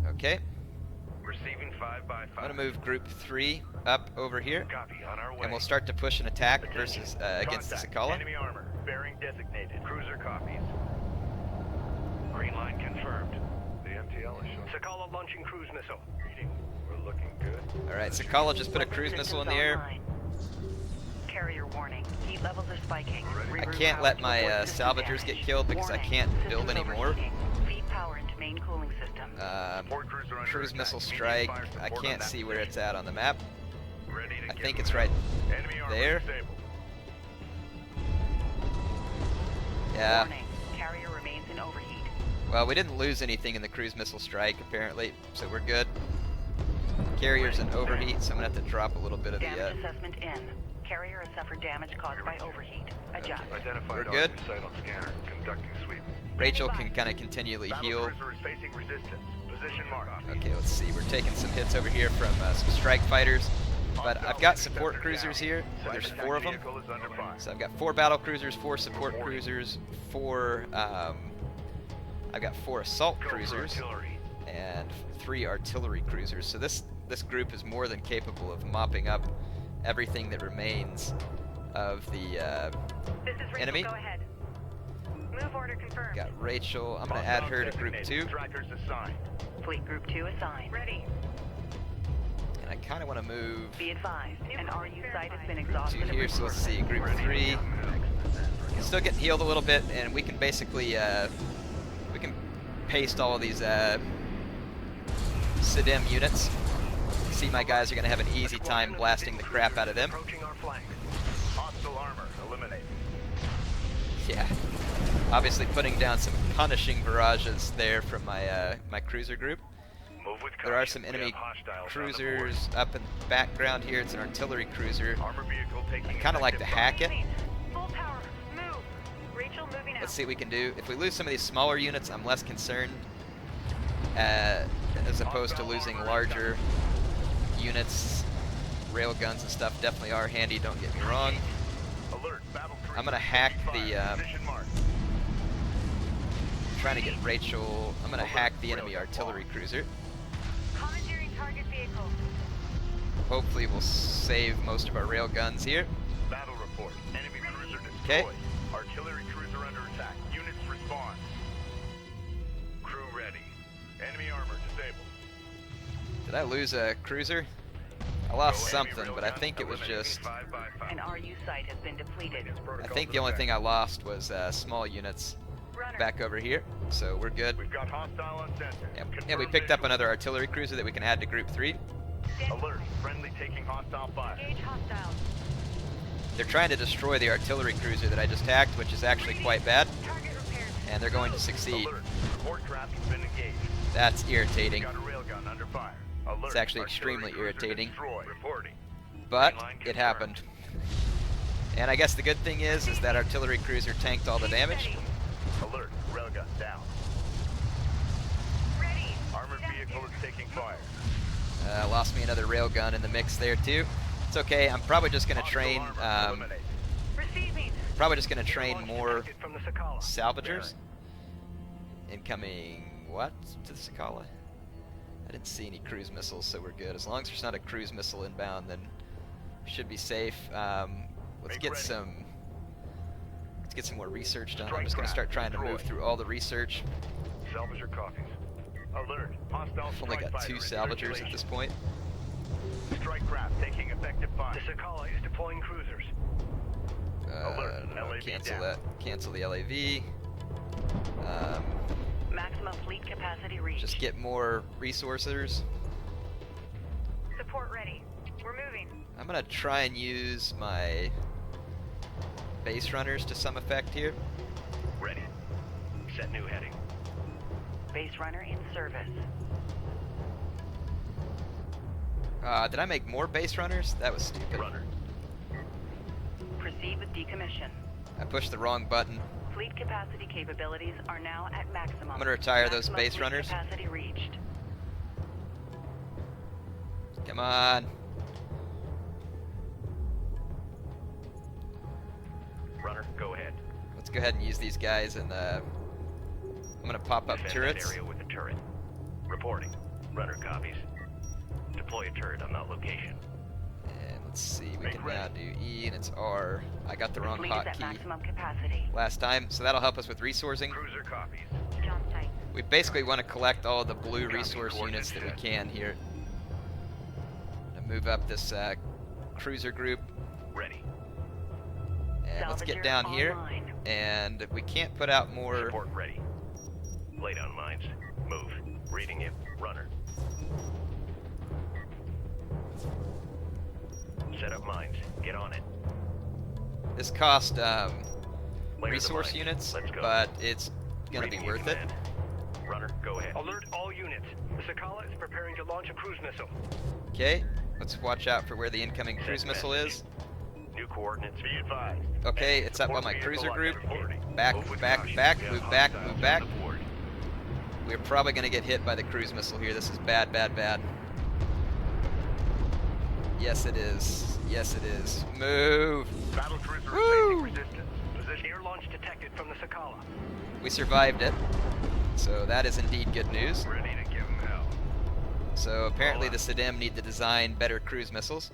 [SPEAKER 1] Okay,
[SPEAKER 4] Receiving 5 by 5.
[SPEAKER 1] I'm gonna move Group 3 up over here,
[SPEAKER 4] Copy. On our way.
[SPEAKER 1] and we'll start to push an attack versus against the
[SPEAKER 4] Contact.
[SPEAKER 1] Sakala.
[SPEAKER 4] Enemy armor. Bearing designated. Cruiser copies.
[SPEAKER 5] Green line confirmed. The MTL is showing.
[SPEAKER 2] Sakala launching cruise missile.
[SPEAKER 5] Reading. We're looking good.
[SPEAKER 1] All right, Sakala just put a cruise missile in the air.
[SPEAKER 3] Online. Carrier warning. Heat levels are spiking.
[SPEAKER 1] I
[SPEAKER 3] Reroute
[SPEAKER 1] can't
[SPEAKER 3] power
[SPEAKER 1] let
[SPEAKER 3] to
[SPEAKER 1] my
[SPEAKER 3] avoid system
[SPEAKER 1] salvagers
[SPEAKER 3] damage.
[SPEAKER 1] get killed because I
[SPEAKER 3] Warning.
[SPEAKER 1] can't build
[SPEAKER 3] Systems
[SPEAKER 1] any more.
[SPEAKER 3] overheating. Feed power into main cooling system.
[SPEAKER 4] Support cruiser under
[SPEAKER 1] Cruise
[SPEAKER 4] attack.
[SPEAKER 1] missile
[SPEAKER 4] Immediate
[SPEAKER 1] strike.
[SPEAKER 4] fire
[SPEAKER 1] I
[SPEAKER 4] support on
[SPEAKER 1] can't
[SPEAKER 4] that
[SPEAKER 1] see where
[SPEAKER 4] position.
[SPEAKER 1] it's at on the map.
[SPEAKER 4] Ready to
[SPEAKER 1] I
[SPEAKER 4] give
[SPEAKER 1] think
[SPEAKER 4] them
[SPEAKER 1] it's right
[SPEAKER 4] hell. Enemy armor
[SPEAKER 1] there.
[SPEAKER 4] disabled.
[SPEAKER 1] Yeah.
[SPEAKER 3] Warning. Carrier remains in overheat.
[SPEAKER 1] Well, we didn't lose anything in the cruise missile strike, apparently, so we're good. Carrier's in overheat, so I'm going to have to drop a little bit of the...
[SPEAKER 6] Damage assessment in. Carrier has suffered damage caused by overheat. Adjust.
[SPEAKER 5] Identified
[SPEAKER 1] We're good.
[SPEAKER 5] on recital scanner. Conducting sweep.
[SPEAKER 1] Rachel can kind of continually heal.
[SPEAKER 4] Battle cruiser is facing resistance. Position marked.
[SPEAKER 1] Okay, let's see. We're taking some hits over here from some strike fighters. But I've got support cruisers here. There's 4 of them.
[SPEAKER 4] Vehicle is under fire.
[SPEAKER 1] So I've got 4 battle cruisers, 4 support cruisers, 4... I've got 4 assault
[SPEAKER 4] Go for
[SPEAKER 1] cruisers,
[SPEAKER 4] artillery.
[SPEAKER 1] and 3 artillery cruisers. So this group is more than capable of mopping up everything that remains of the
[SPEAKER 3] This is Rachel.
[SPEAKER 1] enemy.
[SPEAKER 3] Go ahead. Move order confirmed.
[SPEAKER 1] Got Rachel. I'm going to add her to group 2.
[SPEAKER 4] Strikers assigned.
[SPEAKER 6] Fleet Group 2 assigned.
[SPEAKER 3] Ready.
[SPEAKER 1] And I kind of want to move
[SPEAKER 6] Be advised, an RU site has been
[SPEAKER 1] group
[SPEAKER 6] exhausted
[SPEAKER 1] 2
[SPEAKER 6] of
[SPEAKER 1] here. So let's see,
[SPEAKER 6] resources.
[SPEAKER 1] group 3. Still getting healed a little bit, and we can basically we can paste all of these Sadiim units. See, my guys are going to have an easy time blasting the crap out of them.
[SPEAKER 2] Approaching our flank.
[SPEAKER 4] Hostile armor eliminated.
[SPEAKER 1] Yeah, obviously putting down some punishing barrages there from my my cruiser group.
[SPEAKER 4] Move with
[SPEAKER 1] There are
[SPEAKER 4] caution.
[SPEAKER 1] some
[SPEAKER 4] We
[SPEAKER 1] enemy
[SPEAKER 4] have hostiles on the
[SPEAKER 1] cruisers up in the background here. It's an artillery cruiser.
[SPEAKER 4] board. Armor vehicle taking
[SPEAKER 1] Kind of like to
[SPEAKER 4] effective
[SPEAKER 1] hack it.
[SPEAKER 3] Full power. Move. Rachel moving out.
[SPEAKER 1] Let's see what we can do. If we lose some of these smaller units, I'm less concerned, as opposed to losing larger units. Rail guns and stuff definitely are handy, don't get me wrong.
[SPEAKER 4] Alert, battle cruiser
[SPEAKER 1] I'm gonna hack
[SPEAKER 4] taking
[SPEAKER 1] the,
[SPEAKER 4] fire. Position marked.
[SPEAKER 1] Trying to get Rachel. I'm gonna hack the enemy artillery cruiser.
[SPEAKER 3] Commandeering target vehicle.
[SPEAKER 1] Hopefully we'll save most of our rail guns here.
[SPEAKER 4] Battle report. Enemy cruiser destroyed.
[SPEAKER 1] 'Kay.
[SPEAKER 4] Artillery cruiser under attack. Units respond. Crew ready. Enemy armor disabled.
[SPEAKER 1] Did I lose a cruiser? I lost
[SPEAKER 4] Go enemy
[SPEAKER 1] something,
[SPEAKER 4] rail
[SPEAKER 1] but I
[SPEAKER 4] gun
[SPEAKER 1] think it was
[SPEAKER 4] eliminating
[SPEAKER 1] just...
[SPEAKER 4] 5 by 5.
[SPEAKER 6] An RU site has been depleted.
[SPEAKER 1] I think the only thing I lost was small units
[SPEAKER 3] Runner.
[SPEAKER 1] back over here, so we're good.
[SPEAKER 4] We've got hostile on center.
[SPEAKER 1] Yeah, we
[SPEAKER 4] Confirm
[SPEAKER 1] picked up
[SPEAKER 4] visual.
[SPEAKER 1] another artillery cruiser that we can add to group 3.
[SPEAKER 4] Alert. Friendly taking hostile fire.
[SPEAKER 3] Engage hostile.
[SPEAKER 1] They're trying to destroy the artillery cruiser that I just hacked, which is actually quite bad,
[SPEAKER 3] Target repaired.
[SPEAKER 1] and they're going to succeed.
[SPEAKER 4] Alert. Support craft has been engaged.
[SPEAKER 1] That's irritating,
[SPEAKER 4] Got a railgun under fire. Alert.
[SPEAKER 1] It's actually
[SPEAKER 4] Artillery
[SPEAKER 1] extremely
[SPEAKER 4] cruiser
[SPEAKER 1] irritating.
[SPEAKER 4] destroyed. Reporting.
[SPEAKER 1] but
[SPEAKER 4] Mainline
[SPEAKER 1] it
[SPEAKER 4] confirmed.
[SPEAKER 1] happened. And I guess the good thing is that artillery cruiser tanked all the damage.
[SPEAKER 4] Alert. Railgun down.
[SPEAKER 3] Ready.
[SPEAKER 4] Armored vehicle is taking fire.
[SPEAKER 1] Lost me another railgun in the mix there too. It's okay. I'm probably just going to
[SPEAKER 4] Hostile
[SPEAKER 1] train.
[SPEAKER 4] armor eliminated.
[SPEAKER 3] Receiving.
[SPEAKER 1] Probably just going to train
[SPEAKER 2] Launch
[SPEAKER 1] more
[SPEAKER 2] target from the Sakala.
[SPEAKER 1] salvagers. Incoming what to the Sakala? I didn't see any cruise missiles, so we're good. As long as there's not a cruise missile inbound, then we should be safe. Let's
[SPEAKER 4] Make
[SPEAKER 1] get
[SPEAKER 4] ready.
[SPEAKER 1] some. Let's get some more research done. I'm
[SPEAKER 4] Strike
[SPEAKER 1] just going to start
[SPEAKER 4] craft
[SPEAKER 1] trying to move
[SPEAKER 4] destroyed.
[SPEAKER 1] through all the research.
[SPEAKER 4] Salvager copies. Alert. Hostile
[SPEAKER 1] I've only
[SPEAKER 4] strike
[SPEAKER 1] got 2
[SPEAKER 4] fighter in
[SPEAKER 1] salvagers at
[SPEAKER 4] circulation.
[SPEAKER 1] this point.
[SPEAKER 4] Strike craft taking effective
[SPEAKER 2] The
[SPEAKER 4] fire.
[SPEAKER 2] Sakala is deploying cruisers.
[SPEAKER 4] Alert,
[SPEAKER 1] No,
[SPEAKER 4] LAV
[SPEAKER 1] cancel
[SPEAKER 4] down.
[SPEAKER 1] that. Cancel the LAV.
[SPEAKER 6] Maximum fleet capacity reached.
[SPEAKER 1] Just get more resources.
[SPEAKER 3] Support ready. We're moving.
[SPEAKER 1] I'm gonna try and use my base runners to some effect here.
[SPEAKER 4] Ready. Set new heading.
[SPEAKER 6] Base runner in service.
[SPEAKER 1] Did I make more base runners? That was stupid.
[SPEAKER 4] Runner.
[SPEAKER 6] Proceed with decommission.
[SPEAKER 1] I pushed the wrong button.
[SPEAKER 6] Fleet capacity capabilities are now at maximum.
[SPEAKER 1] I'm gonna retire those
[SPEAKER 6] Maximum
[SPEAKER 1] base
[SPEAKER 6] fleet
[SPEAKER 1] runners.
[SPEAKER 6] Capacity reached.
[SPEAKER 1] Come on.
[SPEAKER 4] Runner, go ahead.
[SPEAKER 1] Let's go ahead and use these guys, and I'm gonna pop up
[SPEAKER 4] Defend
[SPEAKER 1] turrets.
[SPEAKER 4] that area with a turret. Reporting. Runner copies. Deploy a turret on that location.
[SPEAKER 1] And let's see, we
[SPEAKER 4] Make
[SPEAKER 1] can now
[SPEAKER 4] ready.
[SPEAKER 1] do E and it's R. I got the wrong
[SPEAKER 6] Fleet is at
[SPEAKER 1] hotkey
[SPEAKER 6] maximum capacity.
[SPEAKER 1] last time, so that'll help us with resourcing.
[SPEAKER 4] Cruiser copies.
[SPEAKER 3] Jump site.
[SPEAKER 1] We basically want to collect all the blue
[SPEAKER 4] Copy,
[SPEAKER 1] resource units that we
[SPEAKER 4] coordinates
[SPEAKER 1] can here. And move up this cruiser group.
[SPEAKER 4] Ready.
[SPEAKER 1] And let's get
[SPEAKER 6] Salvager
[SPEAKER 1] down here.
[SPEAKER 6] online.
[SPEAKER 1] And we can't put out more.
[SPEAKER 4] Support ready. Lay down mines. Move. Reading you. Runner. Set up mines. Get on it.
[SPEAKER 1] This cost
[SPEAKER 4] Layer the
[SPEAKER 1] resource
[SPEAKER 4] mines.
[SPEAKER 1] units,
[SPEAKER 4] Let's go.
[SPEAKER 1] but it's gonna
[SPEAKER 4] Reading
[SPEAKER 1] be
[SPEAKER 4] you,
[SPEAKER 1] worth it.
[SPEAKER 4] command.
[SPEAKER 2] Runner, go ahead. Alert all units. The Sakala is preparing to launch a cruise missile.
[SPEAKER 1] Okay, let's watch out for where the incoming cruise missile is.
[SPEAKER 4] New coordinates. Be advised.
[SPEAKER 1] Okay, it's up on my cruiser group. Back, back, back, move back, move back. We're probably going to get hit by the cruise missile here. This is bad, bad, bad. Yes, it is. Yes, it is. Move.
[SPEAKER 4] Battle cruiser
[SPEAKER 1] Woo!
[SPEAKER 4] resistance. Position.
[SPEAKER 2] Air launch detected from the Sakala.
[SPEAKER 1] We survived it. So that is indeed good news.
[SPEAKER 4] Ready to give them hell.
[SPEAKER 1] So apparently the Sadiim need to design better cruise missiles.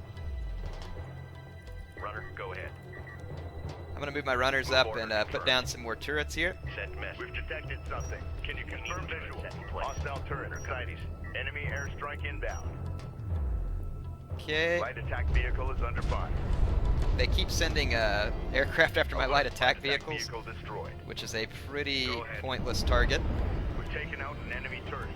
[SPEAKER 2] Runner, go ahead.
[SPEAKER 1] I'm going to move my runners up and put down some more turrets here.
[SPEAKER 2] Send message.
[SPEAKER 4] We've detected something. Can you confirm visual? Hostile turret sighting. Enemy airstrike inbound.
[SPEAKER 1] Okay.
[SPEAKER 4] Light attack vehicle is under fire.
[SPEAKER 1] They keep sending aircraft after my light attack
[SPEAKER 4] Vehicle
[SPEAKER 1] vehicles,
[SPEAKER 4] destroyed.
[SPEAKER 1] which is a pretty
[SPEAKER 4] Go ahead.
[SPEAKER 1] pointless target.
[SPEAKER 4] We've taken out an enemy turret.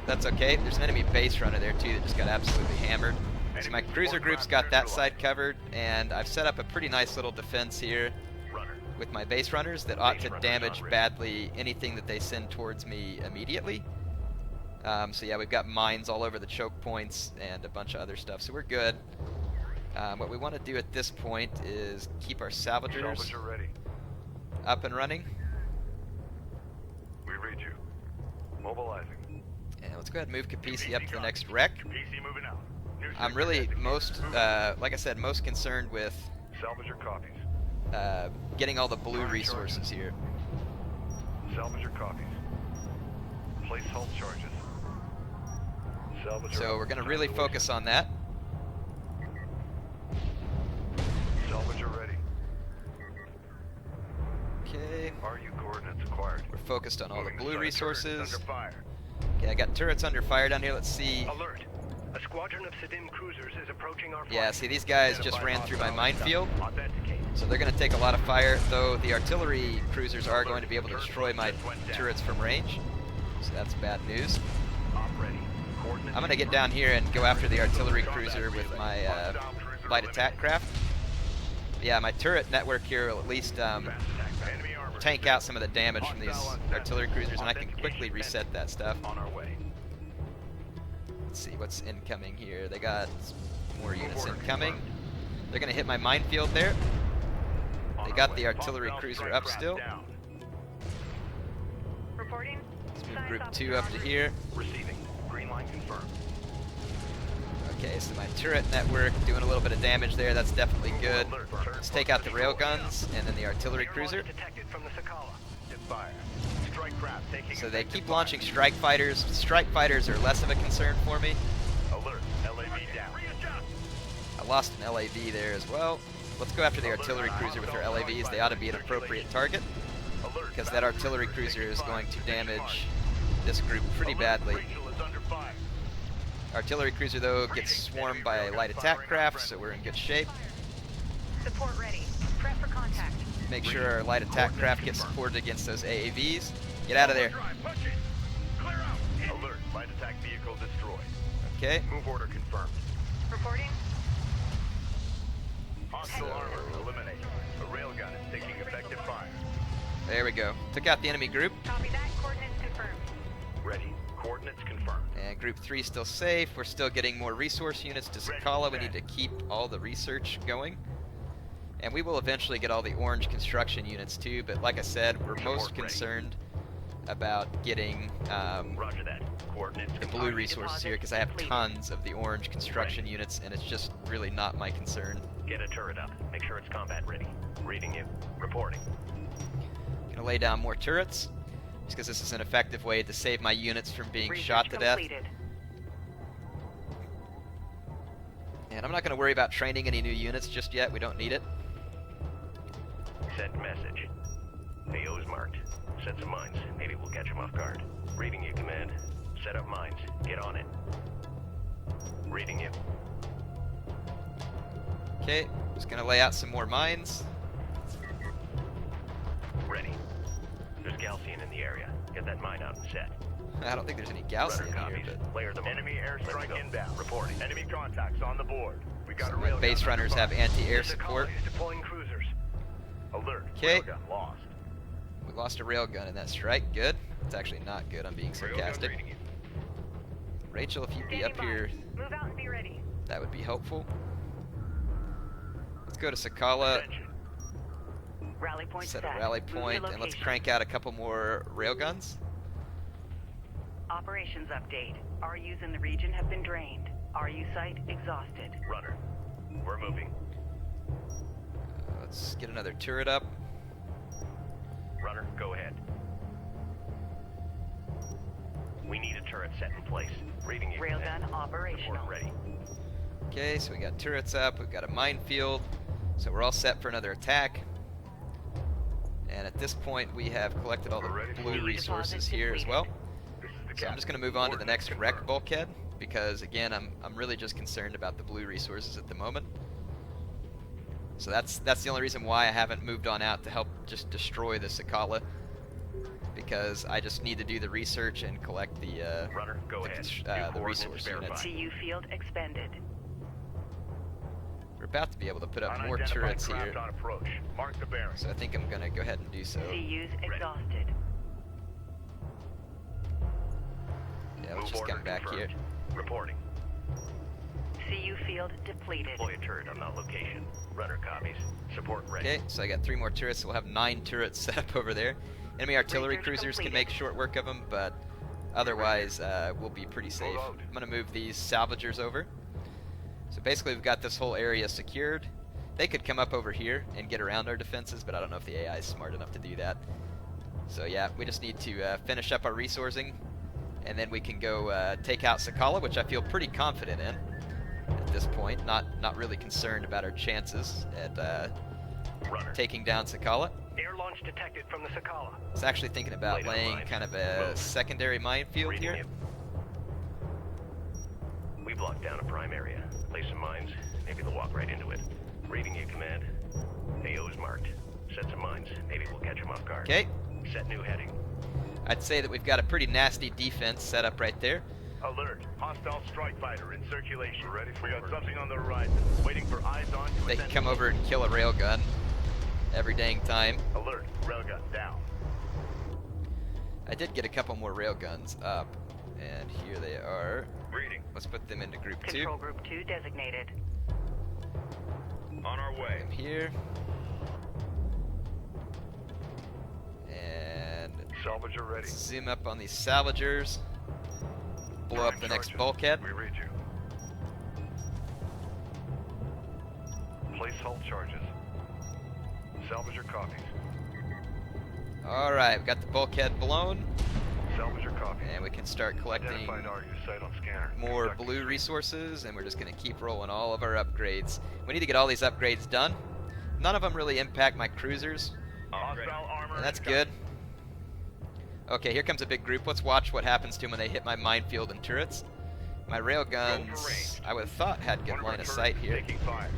[SPEAKER 1] That's okay. There's an enemy base runner there too that just got absolutely hammered. So my cruiser group's got that side covered, and I've set up a pretty nice little defense here
[SPEAKER 4] Runner.
[SPEAKER 1] with my base runners that ought to damage badly anything that they send towards me immediately. So yeah, we've got mines all over the choke points and a bunch of other stuff, so we're good. What we want to do at this point is keep our salvagers
[SPEAKER 4] Salvager ready.
[SPEAKER 1] up and running.
[SPEAKER 4] We read you. Mobilizing.
[SPEAKER 1] And let's go ahead and move Capisi up to the next wreck.
[SPEAKER 4] PC moving out. New
[SPEAKER 1] I'm
[SPEAKER 4] sector
[SPEAKER 1] really
[SPEAKER 4] designated.
[SPEAKER 1] most, like I said, most concerned with
[SPEAKER 4] Salvager copies.
[SPEAKER 1] getting all the blue resources here.
[SPEAKER 4] Salvager copies. Place hull charges. Salvager.
[SPEAKER 1] So we're going to really focus on that.
[SPEAKER 4] Salvager ready.
[SPEAKER 1] Okay,
[SPEAKER 4] RU coordinates acquired.
[SPEAKER 1] we're focused on all the
[SPEAKER 4] Moving
[SPEAKER 1] blue
[SPEAKER 4] aside turrets
[SPEAKER 1] resources.
[SPEAKER 4] Under fire.
[SPEAKER 1] Okay, I got turrets under fire down here. Let's see.
[SPEAKER 2] Alert. A squadron of Sadiim cruisers is approaching our flight.
[SPEAKER 1] Yeah, see, these guys just ran through my minefield,
[SPEAKER 2] Authenticate.
[SPEAKER 1] so they're going to take a lot of fire, though the artillery cruisers are going to be able to destroy my turrets from range. So that's bad news.
[SPEAKER 4] Op ready. Coordinates.
[SPEAKER 1] I'm going to get down here and go after the artillery cruiser with my light attack craft. Yeah, my turret network here will at least
[SPEAKER 4] Enemy armor.
[SPEAKER 1] tank out some of the damage from these artillery cruisers, and I can quickly reset that stuff.
[SPEAKER 4] On our way.
[SPEAKER 1] Let's see what's incoming here. They got more units incoming. They're going to hit my minefield there. They got the artillery cruiser up still.
[SPEAKER 3] Reporting.
[SPEAKER 1] Let's move group 2 up to here.
[SPEAKER 4] Receiving. Green line confirmed.
[SPEAKER 1] Okay, so my turret network doing a little bit of damage there. That's definitely good. Let's take out the railguns and then the artillery
[SPEAKER 2] Air
[SPEAKER 1] cruiser.
[SPEAKER 2] launch detected from the Sakala.
[SPEAKER 4] Get fire. Strike craft taking.
[SPEAKER 1] So they
[SPEAKER 4] effective
[SPEAKER 1] keep launching
[SPEAKER 4] fire.
[SPEAKER 1] strike fighters. Strike fighters are less of a concern for me.
[SPEAKER 4] Alert. LAV down.
[SPEAKER 1] I lost an LAV there as well. Let's go after the artillery cruiser with their LAVs. They ought to be an appropriate target,
[SPEAKER 4] Alert.
[SPEAKER 1] because that artillery cruiser is going to damage this group pretty badly.
[SPEAKER 4] Rachel is under fire.
[SPEAKER 1] Artillery cruiser, though, gets swarmed by light attack craft, so we're in good shape.
[SPEAKER 3] Support ready. Prep for contact.
[SPEAKER 1] Make sure our light attack craft gets supported against those AAVs. Get out of there.
[SPEAKER 4] Alert. Light attack vehicle destroyed.
[SPEAKER 1] Okay.
[SPEAKER 4] Move order confirmed.
[SPEAKER 3] Reporting.
[SPEAKER 4] Hostile armor eliminated. A railgun is taking effective fire.
[SPEAKER 1] There we go. Took out the enemy group.
[SPEAKER 3] Copy that. Coordinates confirmed.
[SPEAKER 4] Ready. Coordinates confirmed.
[SPEAKER 1] And group 3 still safe. We're still getting more resource units to Sakala. We need to keep all the research going. And we will eventually get all the orange construction units too, but like I said, we're most concerned about getting
[SPEAKER 2] Roger that. Coordinates
[SPEAKER 1] the blue resources here, because I have tons of the orange construction units, and it's just really not my concern.
[SPEAKER 2] Get a turret up. Make sure it's combat ready. Reading you. Reporting.
[SPEAKER 1] Gonna lay down more turrets, just because this is an effective way to save my units from being
[SPEAKER 3] Research
[SPEAKER 1] shot to death.
[SPEAKER 3] completed.
[SPEAKER 1] And I'm not gonna worry about training any new units just yet. We don't need it.
[SPEAKER 2] Send message. AO's marked. Set some mines. Maybe we'll catch them off guard. Reading you, command. Set up mines. Get on it. Reading you.
[SPEAKER 1] Okay, just gonna lay out some more mines.
[SPEAKER 2] Ready. There's Galcian in the area. Get that mine out and set.
[SPEAKER 1] I don't think there's any
[SPEAKER 2] Rudder
[SPEAKER 1] Galcian
[SPEAKER 2] copies.
[SPEAKER 1] here, but
[SPEAKER 2] Layer them on.
[SPEAKER 4] Enemy
[SPEAKER 2] Let's
[SPEAKER 4] airstrike
[SPEAKER 2] go.
[SPEAKER 4] inbound.
[SPEAKER 2] Reporting.
[SPEAKER 4] Enemy contacts on the board. We got
[SPEAKER 1] so
[SPEAKER 4] a
[SPEAKER 1] my
[SPEAKER 4] railgun.
[SPEAKER 1] base
[SPEAKER 4] under
[SPEAKER 1] runners
[SPEAKER 4] fire.
[SPEAKER 1] have anti-air
[SPEAKER 2] The
[SPEAKER 1] support.
[SPEAKER 2] Sakala is deploying cruisers.
[SPEAKER 4] Alert.
[SPEAKER 1] 'Kay.
[SPEAKER 4] Railgun lost.
[SPEAKER 1] We lost a railgun in that strike. Good. It's actually not good. I'm being sarcastic. Rachel, if you'd be up here,
[SPEAKER 3] Move out and be ready.
[SPEAKER 1] that would be helpful. Let's go to Sakala,
[SPEAKER 6] Rally point
[SPEAKER 1] set
[SPEAKER 6] set.
[SPEAKER 1] a rally
[SPEAKER 6] Move
[SPEAKER 1] point,
[SPEAKER 6] your
[SPEAKER 1] and let's
[SPEAKER 6] location.
[SPEAKER 1] crank out a couple more railguns.
[SPEAKER 6] Operations update. RUs in the region have been drained. RU site exhausted.
[SPEAKER 4] Runner, we're moving.
[SPEAKER 1] Let's get another turret up.
[SPEAKER 4] Runner, go ahead. We need a turret set in place. Reading you.
[SPEAKER 6] Railgun operational.
[SPEAKER 4] Report ready.
[SPEAKER 1] Okay, so we got turrets up, we've got a minefield, so we're all set for another attack. And at this point, we have collected all the blue resources here as well. So I'm just going to move on to the next wreck bulkhead, because again, I'm really just concerned about the blue resources at the moment. So that's the only reason why I haven't moved on out to help just destroy the Sakala, because I just need to do the research and collect the
[SPEAKER 4] Runner, go ahead.
[SPEAKER 1] the resource units.
[SPEAKER 6] CU field expended.
[SPEAKER 1] We're about to be able to put up more
[SPEAKER 4] Unidentified
[SPEAKER 1] turrets
[SPEAKER 4] craft
[SPEAKER 1] here,
[SPEAKER 4] on approach. Mark the bearing.
[SPEAKER 1] so I think I'm going to go ahead and do so.
[SPEAKER 6] CUs exhausted.
[SPEAKER 1] Yeah, let's
[SPEAKER 4] Move
[SPEAKER 1] just
[SPEAKER 4] order
[SPEAKER 1] come back here.
[SPEAKER 4] confirmed. Reporting.
[SPEAKER 6] CU field depleted.
[SPEAKER 4] Deploy a turret on that location. Runner copies. Support ready.
[SPEAKER 1] Okay, so I got 3 more turrets, so we'll have 9 turrets set up over there. Enemy artillery
[SPEAKER 6] Research
[SPEAKER 1] cruisers can
[SPEAKER 6] completed.
[SPEAKER 1] make short work of them, but otherwise we'll be pretty safe.
[SPEAKER 4] Reload.
[SPEAKER 1] I'm going to move these salvagers over. So basically we've got this whole area secured. They could come up over here and get around our defenses, but I don't know if the AI is smart enough to do that. So yeah, we just need to finish up our resourcing, and then we can go take out Sakala, which I feel pretty confident in at this point. Not really concerned about our chances at
[SPEAKER 4] Runner.
[SPEAKER 1] taking down Sakala.
[SPEAKER 2] Air launch detected from the Sakala.
[SPEAKER 1] I was actually thinking about
[SPEAKER 4] Laid on
[SPEAKER 1] laying
[SPEAKER 4] line.
[SPEAKER 1] kind of a
[SPEAKER 4] Move.
[SPEAKER 1] secondary minefield
[SPEAKER 4] Reading
[SPEAKER 1] here.
[SPEAKER 4] you. We blocked down a prime area. Lay some mines. Maybe they'll walk right into it. Reading you, command. AO is marked. Set some mines. Maybe we'll catch them off guard.
[SPEAKER 1] Okay,
[SPEAKER 4] Set new heading.
[SPEAKER 1] I'd say that we've got a pretty nasty defense set up right there.
[SPEAKER 4] Alert. Hostile strike fighter in circulation. Ready for We got something on the horizon. Waiting for eyes on to
[SPEAKER 1] They can
[SPEAKER 4] ascend.
[SPEAKER 1] come over and kill a railgun every dang time.
[SPEAKER 4] Alert. Railgun down.
[SPEAKER 1] I did get a couple more railguns up, and here they are.
[SPEAKER 4] Reading.
[SPEAKER 1] Let's put them into group 2.
[SPEAKER 6] Control group 2 designated.
[SPEAKER 4] On our way.
[SPEAKER 1] Them here. And
[SPEAKER 5] Salvager ready.
[SPEAKER 1] zoom up on these salvagers. Blow up the next bulkhead.
[SPEAKER 5] We read you. Place hull charges. Salvager copies.
[SPEAKER 1] Alright, we got the bulkhead blown,
[SPEAKER 5] Salvager copies.
[SPEAKER 1] and we can start collecting
[SPEAKER 5] Identified RU site on scanner.
[SPEAKER 1] more
[SPEAKER 5] Conducting
[SPEAKER 1] blue
[SPEAKER 5] search.
[SPEAKER 1] resources, and we're just going to keep rolling all of our upgrades. We need to get all these upgrades done. None of them really impact my cruisers,
[SPEAKER 4] Hostile armor.
[SPEAKER 1] and that's good. Okay, here comes a big group. Let's watch what happens to them when they hit my minefield and turrets. My railguns, I would have thought had good line of sight here.
[SPEAKER 4] Taking fire.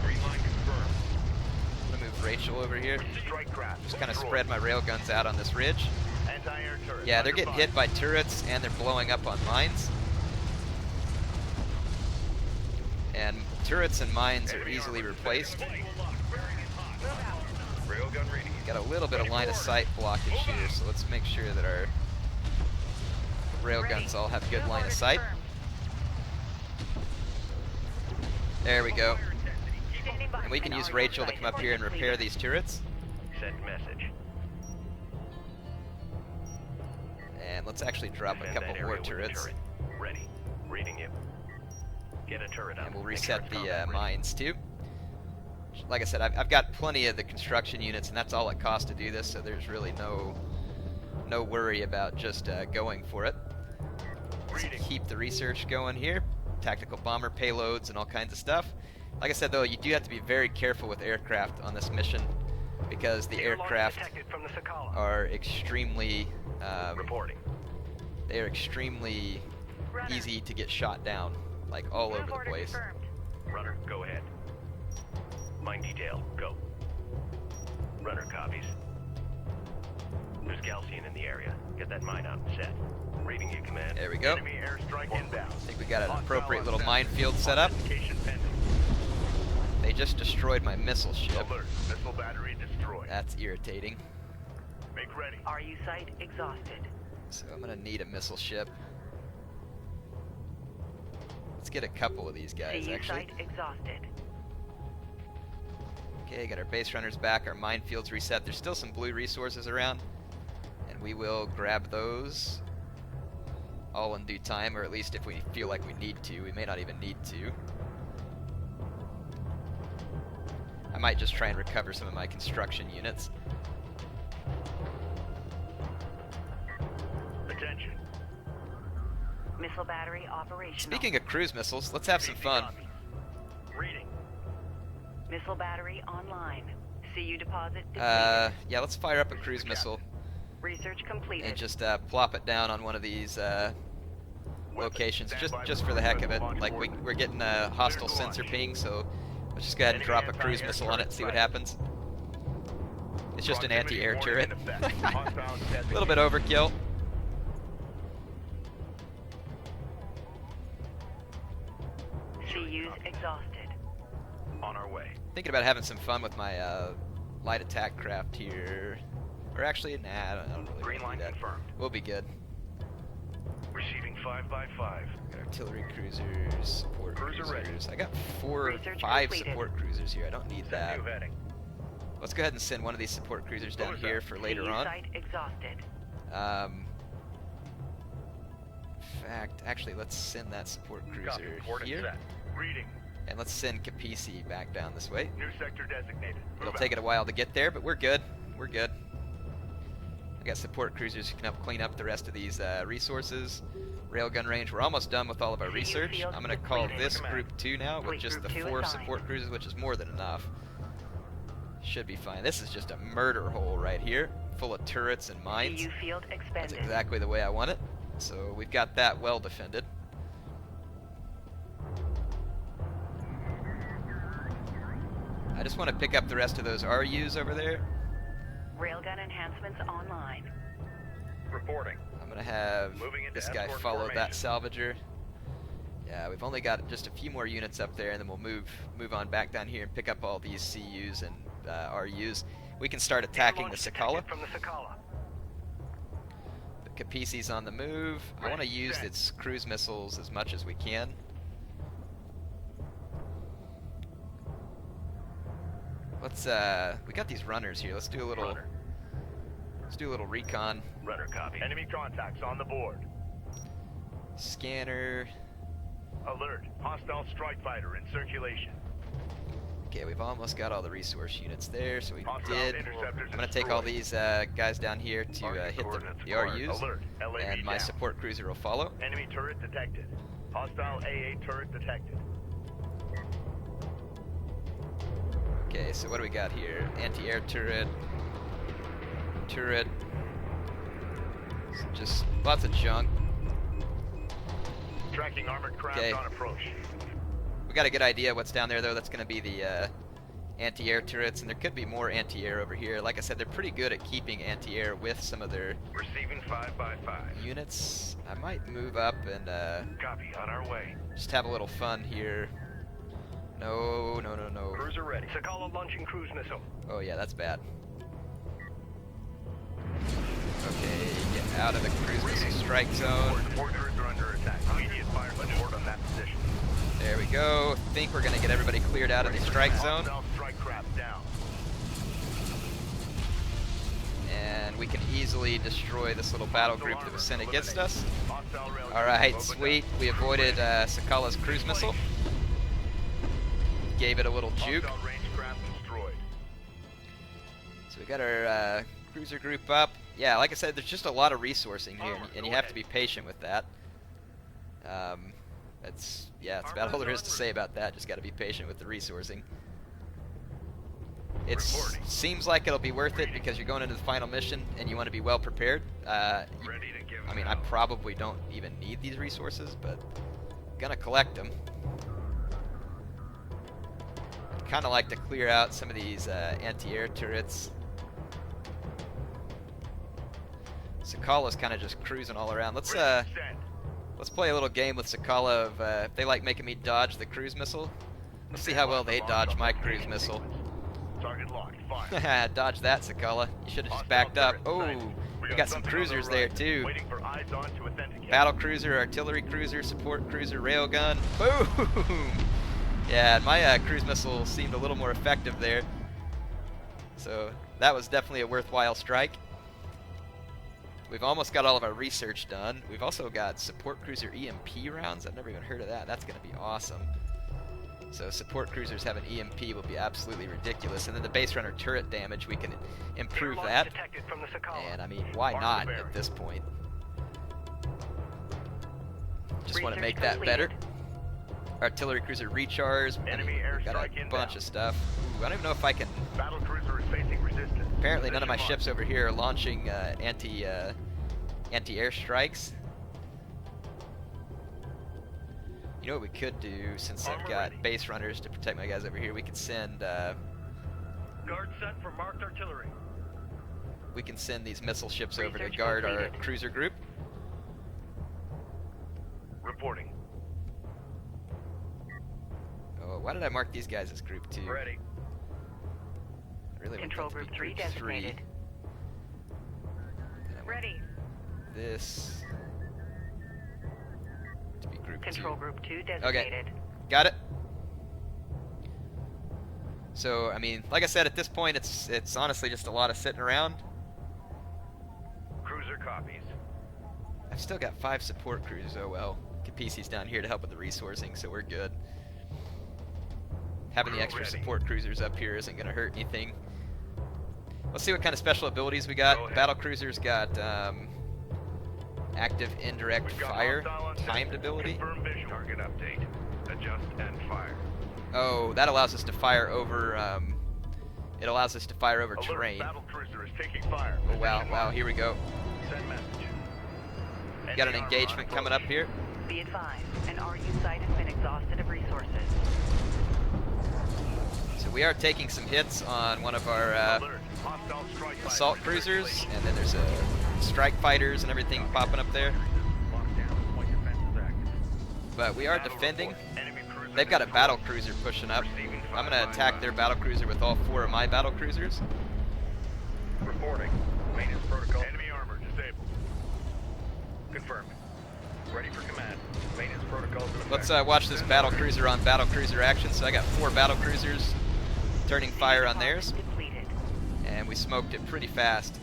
[SPEAKER 4] Green line confirmed.
[SPEAKER 1] I'm going to move Rachel over here.
[SPEAKER 4] Strike craft.
[SPEAKER 1] Just kind of spread my railguns out on this ridge.
[SPEAKER 4] Anti-air turret.
[SPEAKER 1] Yeah, they're getting hit by turrets, and they're blowing up on mines. And turrets and mines are easily replaced.
[SPEAKER 4] Railgun reading.
[SPEAKER 1] Got a little bit of line of sight blockage here, so let's make sure that our railguns all have good
[SPEAKER 3] Move
[SPEAKER 1] line of
[SPEAKER 3] order
[SPEAKER 1] sight.
[SPEAKER 3] confirmed.
[SPEAKER 1] There we go.
[SPEAKER 3] Standing by.
[SPEAKER 1] And we can use Rachel to come up here and repair these turrets.
[SPEAKER 4] Send message.
[SPEAKER 1] And let's actually drop a
[SPEAKER 4] Defend
[SPEAKER 1] couple
[SPEAKER 4] that
[SPEAKER 1] more
[SPEAKER 4] area with a
[SPEAKER 1] turrets.
[SPEAKER 4] turret. Ready. Reading you. Get a turret up.
[SPEAKER 1] And we'll
[SPEAKER 4] Make sure
[SPEAKER 1] reset
[SPEAKER 4] it's
[SPEAKER 1] the
[SPEAKER 4] combat ready.
[SPEAKER 1] mines too. Like I said, I've got plenty of the construction units, and that's all it costs to do this, so there's really no worry about just going for it. Let's
[SPEAKER 4] Reading.
[SPEAKER 1] keep the research going here. Tactical bomber payloads and all kinds of stuff. Like I said, though, you do have to be very careful with aircraft on this mission, because the
[SPEAKER 2] Air launch
[SPEAKER 1] aircraft
[SPEAKER 2] detected from the Sakala.
[SPEAKER 1] are extremely
[SPEAKER 4] Reporting.
[SPEAKER 1] they are extremely
[SPEAKER 3] Runner.
[SPEAKER 1] easy to get shot down, like all
[SPEAKER 3] Move
[SPEAKER 1] over the
[SPEAKER 3] order
[SPEAKER 1] place.
[SPEAKER 3] confirmed.
[SPEAKER 4] Runner, go ahead. Mine detail, go. Runner copies. There's Galcian in the area. Get that mine out and set. Reading you, command.
[SPEAKER 1] There we go.
[SPEAKER 4] Enemy airstrike inbound.
[SPEAKER 1] I think we got an
[SPEAKER 4] Hostile
[SPEAKER 1] appropriate
[SPEAKER 4] on
[SPEAKER 1] little
[SPEAKER 4] set.
[SPEAKER 1] minefield set up.
[SPEAKER 4] Authentication pending.
[SPEAKER 1] They just destroyed my missile ship.
[SPEAKER 4] Alert. Missile battery destroyed.
[SPEAKER 1] That's irritating.
[SPEAKER 4] Make ready.
[SPEAKER 6] RU site exhausted.
[SPEAKER 1] So I'm gonna need a missile ship. Let's get a couple of these guys,
[SPEAKER 6] CU
[SPEAKER 1] actually.
[SPEAKER 6] site exhausted.
[SPEAKER 1] Okay, got our base runners back, our minefields reset. There's still some blue resources around, and we will grab those all in due time, or at least if we feel like we need to. We may not even need to. I might just try and recover some of my construction units.
[SPEAKER 4] Attention.
[SPEAKER 6] Missile battery operational.
[SPEAKER 1] Speaking of cruise missiles, let's have some fun.
[SPEAKER 4] Reading.
[SPEAKER 6] Missile battery online. CU deposit depleted.
[SPEAKER 1] Yeah, let's fire up a cruise missile
[SPEAKER 6] Research completed.
[SPEAKER 1] and just plop it down on one of these locations, just for the heck of it. Like we're getting a hostile sensor ping, so let's just go ahead and drop a cruise missile on it and see what happens. It's just an anti-air turret. A little bit overkill.
[SPEAKER 6] CU's exhausted.
[SPEAKER 4] On our way.
[SPEAKER 1] Thinking about having some fun with my light attack craft here. Or actually, nah, I don't really
[SPEAKER 4] Green line
[SPEAKER 1] want to do that.
[SPEAKER 4] confirmed.
[SPEAKER 1] We'll be good.
[SPEAKER 4] Receiving 5 by 5.
[SPEAKER 1] Got artillery cruisers, support
[SPEAKER 4] Cruiser ready.
[SPEAKER 1] cruisers. I got
[SPEAKER 6] Research
[SPEAKER 1] 5
[SPEAKER 6] completed.
[SPEAKER 1] support cruisers here. I don't need that.
[SPEAKER 4] Send new heading.
[SPEAKER 1] Let's go ahead and send one of these support cruisers down
[SPEAKER 4] Who's
[SPEAKER 1] here
[SPEAKER 4] that?
[SPEAKER 1] for later
[SPEAKER 6] CU
[SPEAKER 1] on.
[SPEAKER 6] site exhausted.
[SPEAKER 1] In fact, actually, let's send that support
[SPEAKER 4] Copy.
[SPEAKER 1] cruiser
[SPEAKER 4] Coordinates
[SPEAKER 1] here,
[SPEAKER 4] set. Reading.
[SPEAKER 1] and let's send Capisi back down this way.
[SPEAKER 4] New sector designated.
[SPEAKER 1] It'll take it a while to get there, but we're good. We're good. I got support cruisers who can help clean up the rest of these resources. Railgun range, we're almost done with all of our
[SPEAKER 6] CU
[SPEAKER 1] research.
[SPEAKER 6] field
[SPEAKER 1] I'm going to call
[SPEAKER 6] depleted.
[SPEAKER 1] this group 2 now with
[SPEAKER 6] Fleet
[SPEAKER 1] just the
[SPEAKER 6] group 2
[SPEAKER 1] 4
[SPEAKER 6] assigned.
[SPEAKER 1] support cruisers, which is more than enough. Should be fine. This is just a murder hole right here, full of turrets and mines.
[SPEAKER 6] CU field
[SPEAKER 1] That's
[SPEAKER 6] expanded.
[SPEAKER 1] exactly the way I want it. So we've got that well defended. I just want to pick up the rest of those RUs over there.
[SPEAKER 6] Railgun enhancements online.
[SPEAKER 4] Reporting.
[SPEAKER 1] I'm going to have
[SPEAKER 4] Moving into
[SPEAKER 1] this guy
[SPEAKER 4] escort
[SPEAKER 1] follow that
[SPEAKER 4] formation.
[SPEAKER 1] salvager. Yeah, we've only got just a few more units up there, and then we'll move on back down here and pick up all these CUs and RUs. We can start attacking the
[SPEAKER 2] Launch
[SPEAKER 1] Sakala.
[SPEAKER 2] detected from the Sakala.
[SPEAKER 1] The Capisi's on the move. I want to use its cruise missiles as much as we can. Let's we got these runners here. Let's do a little recon.
[SPEAKER 4] Runner copy. Enemy contacts on the board.
[SPEAKER 1] Scanner.
[SPEAKER 4] Alert. Hostile strike fighter in circulation.
[SPEAKER 1] Okay, we've almost got all the resource units there, so we
[SPEAKER 4] Hostile
[SPEAKER 1] did.
[SPEAKER 4] interceptors
[SPEAKER 1] I'm going to take all
[SPEAKER 4] destroyed.
[SPEAKER 1] these guys down here to hit the RUs,
[SPEAKER 4] Alert. LAV
[SPEAKER 1] and my
[SPEAKER 4] down.
[SPEAKER 1] support cruiser will follow.
[SPEAKER 4] Enemy turret detected. Hostile AA turret detected.
[SPEAKER 1] Okay, so what do we got here? Anti-air turret. So just lots of junk.
[SPEAKER 4] Tracking armored craft
[SPEAKER 1] Okay.
[SPEAKER 4] on approach.
[SPEAKER 1] We got a good idea what's down there, though. That's going to be the anti-air turrets, and there could be more anti-air over here. Like I said, they're pretty good at keeping anti-air with some of their
[SPEAKER 4] Receiving 5 by 5.
[SPEAKER 1] units. I might move up and
[SPEAKER 4] Copy. On our way.
[SPEAKER 1] just have a little fun here. No.
[SPEAKER 4] Cruiser ready.
[SPEAKER 2] Sakala launching cruise missile.
[SPEAKER 1] Oh yeah, that's bad. Okay, get out of the cruise missile strike zone.
[SPEAKER 4] Support turrets are under attack. Immediate fire support on that position.
[SPEAKER 1] There we go. Think we're gonna get everybody cleared out of the strike zone,
[SPEAKER 4] Hostile strike craft down.
[SPEAKER 1] and we can easily destroy this little battle group that was sent against us.
[SPEAKER 4] Hostile rail
[SPEAKER 1] All right,
[SPEAKER 4] opened
[SPEAKER 1] sweet.
[SPEAKER 4] up.
[SPEAKER 1] We avoided Sakala's cruise missile. Gave it a little juke.
[SPEAKER 4] Hostile range craft destroyed.
[SPEAKER 1] So we got our cruiser group up. Yeah, like I said, there's just a lot of resourcing here, and you have to be patient with that. That's about all there is to say about that. Just got to be patient with the resourcing. It seems like it'll be worth it because you're going into the final mission and you want to be well prepared.
[SPEAKER 4] Ready to give
[SPEAKER 1] I mean, I probably don't even need these resources, but gonna collect them. I'd kind of like to clear out some of these anti-air turrets. Sakala's kind of just cruising all around. Let's play a little game with Sakala of if they like making me dodge the cruise missile. Let's see how well they dodge my cruise missile.
[SPEAKER 4] Target locked. Fire.
[SPEAKER 1] Dodge that, Sakala. You should have just backed up. Oh, we got some cruisers there too.
[SPEAKER 4] Waiting for eyes on to authenticate.
[SPEAKER 1] Battle cruiser, artillery cruiser, support cruiser, railgun. Boom! Yeah, my cruise missile seemed a little more effective there. So that was definitely a worthwhile strike. We've almost got all of our research done. We've also got support cruiser EMP rounds. I've never even heard of that. That's going to be awesome. So support cruisers have an EMP will be absolutely ridiculous. And then the base runner turret damage, we can improve that.
[SPEAKER 2] Detected from the Sakala.
[SPEAKER 1] And I mean, why not at this point? Just want to make that better. Artillery cruiser recharge.
[SPEAKER 4] Enemy
[SPEAKER 1] Got a
[SPEAKER 4] airstrike
[SPEAKER 1] bunch of stuff. Ooh, I don't even know if I can.
[SPEAKER 4] Battle cruiser is facing resistance.
[SPEAKER 1] Apparently, none of my
[SPEAKER 4] Position
[SPEAKER 1] ships over here are launching anti-air strikes. You know what we could do, since I've got base runners to protect my guys over here, we could send
[SPEAKER 2] Guard set for marked artillery.
[SPEAKER 1] we can send these missile ships over to
[SPEAKER 3] Research
[SPEAKER 1] guard our
[SPEAKER 3] completed.
[SPEAKER 1] cruiser group.
[SPEAKER 4] Reporting.
[SPEAKER 1] Oh, why did I mark these guys as group 2?
[SPEAKER 4] Ready.
[SPEAKER 1] I really want
[SPEAKER 3] Control
[SPEAKER 1] them to
[SPEAKER 3] group
[SPEAKER 1] be
[SPEAKER 3] 3
[SPEAKER 1] group 3.
[SPEAKER 3] designated.
[SPEAKER 1] And I want
[SPEAKER 3] Ready.
[SPEAKER 1] this to be group 2.
[SPEAKER 3] Control group 2 designated.
[SPEAKER 1] Got it. So, I mean, like I said, at this point, it's honestly just a lot of sitting around.
[SPEAKER 4] Cruiser copies.
[SPEAKER 1] I've still got 5 support cruisers. Oh well. Capisi's down here to help with the resourcing, so we're good. Having the extra support cruisers up here isn't going to hurt anything. Let's see what kind of special abilities we got. Battle cruisers got active indirect fire, timed ability.
[SPEAKER 4] Confirm visual.
[SPEAKER 5] Target update. Adjust and fire.
[SPEAKER 1] Oh, that allows us to fire over. It allows us to fire over
[SPEAKER 4] Alert,
[SPEAKER 1] terrain.
[SPEAKER 4] battle cruiser is taking fire.
[SPEAKER 1] Oh wow,
[SPEAKER 4] Position
[SPEAKER 1] wow!
[SPEAKER 4] marked.
[SPEAKER 1] Here we go.
[SPEAKER 4] Send message.
[SPEAKER 1] Got an
[SPEAKER 4] Enemy
[SPEAKER 1] engagement
[SPEAKER 4] armor
[SPEAKER 1] coming up here.
[SPEAKER 6] Be advised, an RU site has been exhausted of resources.
[SPEAKER 1] So we are taking some hits on one of our
[SPEAKER 4] Alert. Hostile strike fighter
[SPEAKER 1] assault cruisers, and then there's strike fighters and everything popping up there.
[SPEAKER 4] Lockdown. Point defenses active.
[SPEAKER 1] But we are
[SPEAKER 4] Battle
[SPEAKER 1] defending.
[SPEAKER 4] report. Enemy cruiser
[SPEAKER 1] They've got a
[SPEAKER 4] destroyed.
[SPEAKER 1] battle cruiser pushing up. I'm gonna attack their battle cruiser with all 4 of my battle cruisers.
[SPEAKER 4] Reporting. Maintenance protocol. Enemy armor disabled. Confirmed. Ready for command. Maintenance protocols in effect.
[SPEAKER 1] Let's watch this battle cruiser on battle cruiser action. So I got 4 battle cruisers turning fire on theirs,
[SPEAKER 6] Depleted.
[SPEAKER 1] and we smoked it pretty fast.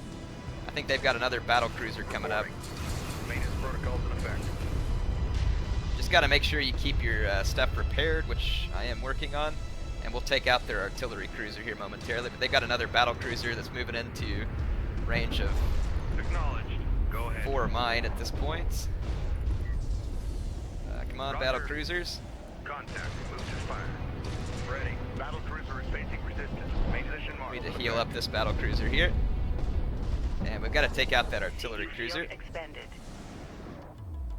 [SPEAKER 1] I think they've got another battle cruiser coming up.
[SPEAKER 4] Maintenance protocols in effect.
[SPEAKER 1] Just got to make sure you keep your stuff prepared, which I am working on, and we'll take out their artillery cruiser here momentarily. But they've got another battle cruiser that's moving into range of
[SPEAKER 4] Acknowledged. Go ahead.
[SPEAKER 1] 4 of mine at this point. Come on, battle
[SPEAKER 4] Roger.
[SPEAKER 1] cruisers.
[SPEAKER 4] Contact. Move to fire. Ready. Battle cruiser is facing resistance. Main position marked.
[SPEAKER 1] We need to heal up this battle cruiser here. And we've got to take out that artillery
[SPEAKER 6] Shield
[SPEAKER 1] cruiser.
[SPEAKER 6] expended.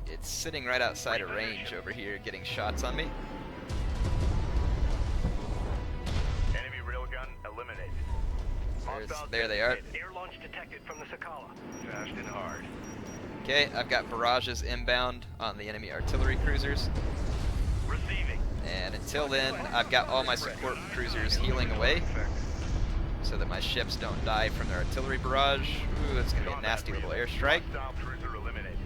[SPEAKER 1] It's sitting right outside of range over here getting shots on me.
[SPEAKER 4] Enemy railgun eliminated. Hostiles
[SPEAKER 1] There they are.
[SPEAKER 4] designated.
[SPEAKER 2] Air launch detected from the Sakala.
[SPEAKER 5] Fast and hard.
[SPEAKER 1] Okay, I've got barrages inbound on the enemy artillery cruisers.
[SPEAKER 4] Receiving.
[SPEAKER 1] And until then, I've got all my support cruisers healing away so that my ships don't die from their artillery barrage. Ooh, that's going to be a nasty little airstrike.
[SPEAKER 4] Hostile cruiser eliminated.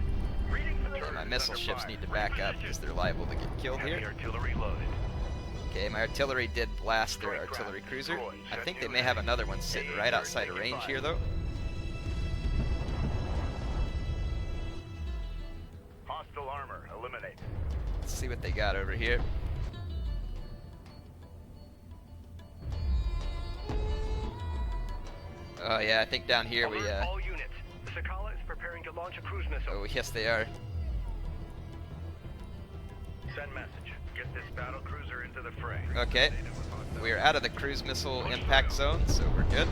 [SPEAKER 4] Reading for
[SPEAKER 1] And my
[SPEAKER 4] turret
[SPEAKER 1] missile
[SPEAKER 4] under
[SPEAKER 1] ships
[SPEAKER 4] fire.
[SPEAKER 1] need to back up because they're liable to get killed
[SPEAKER 4] Heavy
[SPEAKER 1] here.
[SPEAKER 4] artillery loaded.
[SPEAKER 1] Okay, my artillery did blast their artillery cruiser. I think they may have another one sitting right outside of range here, though.
[SPEAKER 4] Hostile armor eliminated.
[SPEAKER 1] Let's see what they got over here. Oh yeah, I think down here we,
[SPEAKER 2] Alert all units. The Sakala is preparing to launch a cruise missile.
[SPEAKER 1] oh yes they are.
[SPEAKER 4] Send message. Get this battle cruiser into the fray.
[SPEAKER 1] Okay, we are out of the cruise missile impact zone, so we're good.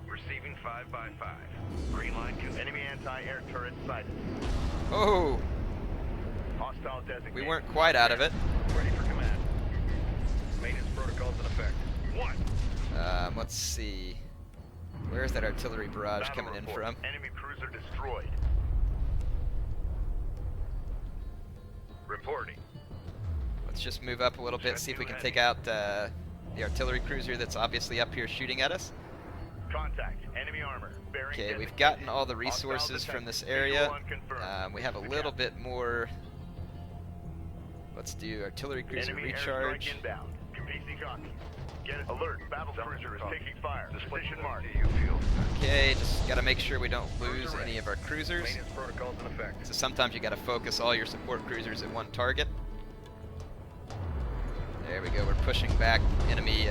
[SPEAKER 4] Receiving 5x5. Green line to enemy anti-air turret sighted.
[SPEAKER 1] Oh,
[SPEAKER 4] Hostile designated.
[SPEAKER 1] we weren't quite out of it.
[SPEAKER 4] Ready for command. Maintenance protocols in effect. 1.
[SPEAKER 1] Let's see. Where's that artillery barrage
[SPEAKER 4] Battle
[SPEAKER 1] coming in
[SPEAKER 4] report.
[SPEAKER 1] from?
[SPEAKER 4] Enemy cruiser destroyed. Reporting.
[SPEAKER 1] Let's just move up a little bit, see if we can take out the artillery cruiser that's obviously up here shooting at us.
[SPEAKER 4] Contact. Enemy armor.
[SPEAKER 1] Okay, we've gotten all the resources from this area. We have a little bit more. Let's do artillery cruiser recharge.
[SPEAKER 4] Get alert. Battle cruiser is taking fire. Position mark.
[SPEAKER 1] Okay, just gotta make sure we don't lose any of our cruisers.
[SPEAKER 5] Maintenance protocols in effect.
[SPEAKER 1] So sometimes you gotta focus all your support cruisers at one target. There we go, we're pushing back enemy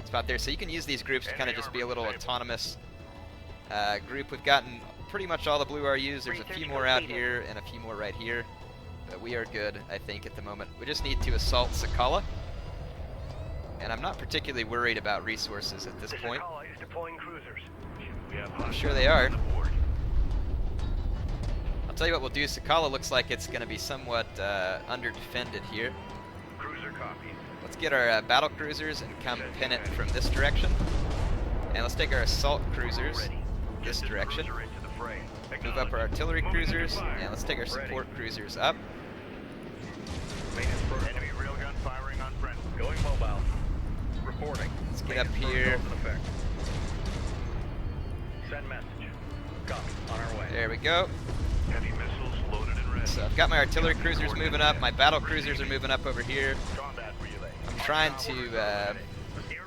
[SPEAKER 1] spot there. So you can use these groups to kind of just be a little autonomous group. We've gotten pretty much all the blue RUs. There's a few more out here and a few more right here. But we are good, I think, at the moment. We just need to assault Sakala. And I'm not particularly worried about resources at this point.
[SPEAKER 2] Sakala is deploying cruisers.
[SPEAKER 1] I'm sure they are. I'll tell you what we'll do. Sakala looks like it's going to be somewhat under-defended here.
[SPEAKER 5] Cruiser copies.
[SPEAKER 1] Let's get our battle cruisers and come pin it from this direction. And let's take our assault cruisers this direction. Move up our artillery cruisers, and let's take our support cruisers up.
[SPEAKER 4] Enemy railgun firing on friend.
[SPEAKER 5] Going mobile. Reporting.
[SPEAKER 1] Let's get up here.
[SPEAKER 5] Send message. Copy. On our way.
[SPEAKER 1] There we go.
[SPEAKER 5] Heavy missiles loaded and ready.
[SPEAKER 1] So I've got my artillery cruisers moving up. My battle cruisers are moving up over here.
[SPEAKER 4] Combat relay.
[SPEAKER 1] I'm trying to
[SPEAKER 2] Air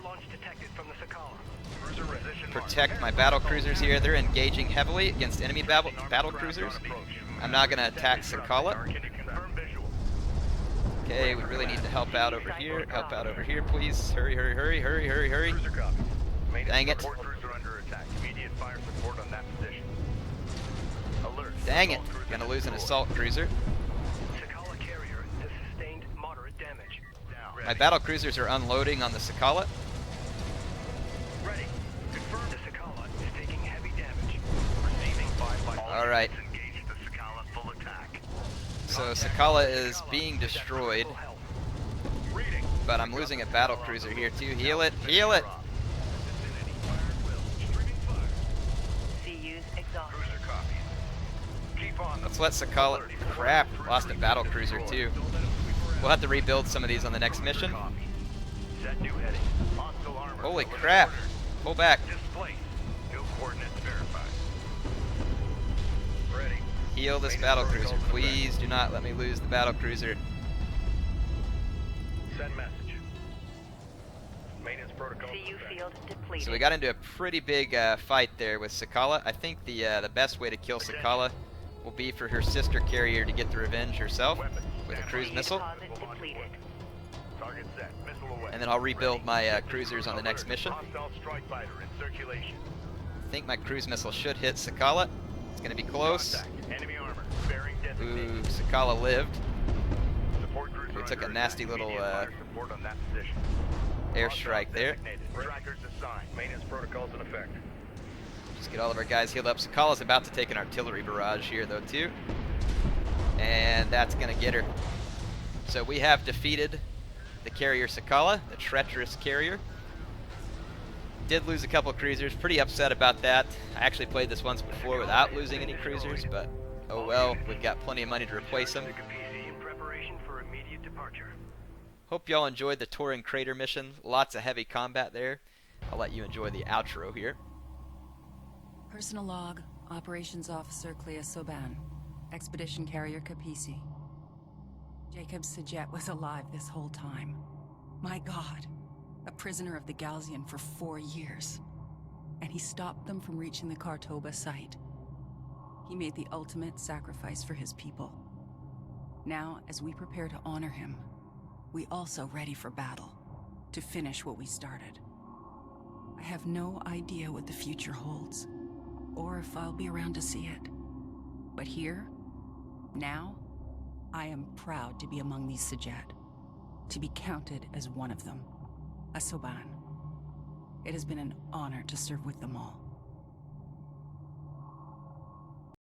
[SPEAKER 2] launch detected from the Sakala.
[SPEAKER 5] Cruiser ready.
[SPEAKER 1] protect my battle cruisers here. They're engaging heavily against enemy battle cruisers. I'm not going to attack Sakala.
[SPEAKER 4] Confirm visual.
[SPEAKER 1] Okay, we really need to help out over here. Help out over here, please. Hurry, hurry, hurry, hurry, hurry, hurry.
[SPEAKER 5] Cruiser copy.
[SPEAKER 1] Dang it.
[SPEAKER 4] Support cruiser under attack. Immediate fire support on that position. Alert.
[SPEAKER 1] Dang it. Gonna lose an assault cruiser.
[SPEAKER 2] Sakala carrier has sustained moderate damage.
[SPEAKER 4] Down.
[SPEAKER 1] My battle cruisers are unloading on the Sakala.
[SPEAKER 2] Ready. Confirmed the Sakala is taking heavy damage.
[SPEAKER 4] Receiving 5 by
[SPEAKER 1] All right.
[SPEAKER 4] Engage the Sakala full attack.
[SPEAKER 1] So Sakala is being destroyed,
[SPEAKER 4] Reading.
[SPEAKER 1] but I'm losing a battle cruiser here too. Heal it, heal it.
[SPEAKER 6] CU's exhausted.
[SPEAKER 5] Cruiser copies. Keep on.
[SPEAKER 1] Let's let Sakala. Crap, lost a battle cruiser too. We'll have to rebuild some of these on the next mission.
[SPEAKER 4] Set new heading. Hostile armor.
[SPEAKER 1] Holy crap. Pull back.
[SPEAKER 4] Displaced. New coordinates verified.
[SPEAKER 5] Ready.
[SPEAKER 1] Heal this battle cruiser. Please do not let me lose the battle cruiser.
[SPEAKER 5] Send message. Maintenance protocols in
[SPEAKER 6] CU
[SPEAKER 5] effect.
[SPEAKER 6] field depleted.
[SPEAKER 1] So we got into a pretty big fight there with Sakala. I think the best way to kill Sakala will be for her sister carrier to get the revenge herself with a cruise missile.
[SPEAKER 6] Deposit depleted.
[SPEAKER 4] Target set. Missile away.
[SPEAKER 1] And then I'll rebuild my cruisers on the next mission.
[SPEAKER 4] Hostile strike fighter in circulation.
[SPEAKER 1] I think my cruise missile should hit Sakala. It's going to be close.
[SPEAKER 4] Contact. Enemy armor. Bearing designated.
[SPEAKER 1] Ooh, Sakala lived.
[SPEAKER 4] Support cruiser
[SPEAKER 1] We took a
[SPEAKER 4] under
[SPEAKER 1] nasty
[SPEAKER 4] attack.
[SPEAKER 1] little
[SPEAKER 4] Immediate fire support on that position.
[SPEAKER 1] airstrike there.
[SPEAKER 4] Designated. Trackers assigned.
[SPEAKER 5] Maintenance protocols in effect.
[SPEAKER 1] Just get all of our guys healed up. Sakala's about to take an artillery barrage here though too. And that's going to get her. So we have defeated the carrier Sakala, the treacherous carrier. Did lose a couple cruisers, pretty upset about that. I actually played this once before without losing any cruisers, but oh well, we've got plenty of money to replace them.
[SPEAKER 2] The Capisi in preparation for immediate departure.
[SPEAKER 1] Hope y'all enjoyed the Torin crater mission. Lots of heavy combat there. I'll let you enjoy the outro here.
[SPEAKER 7] Personal log, Operations Officer Clea Soban, Expedition Carrier Capisi. Jacob Sajet was alive this whole time. My God, a prisoner of the Galzian for 4 years. And he stopped them from reaching the Kartoba site. He made the ultimate sacrifice for his people. Now, as we prepare to honor him, we also ready for battle, to finish what we started. I have no idea what the future holds, or if I'll be around to see it. But here, now, I am proud to be among these Sajet, to be counted as one of them, a Soban. It has been an honor to serve with them all.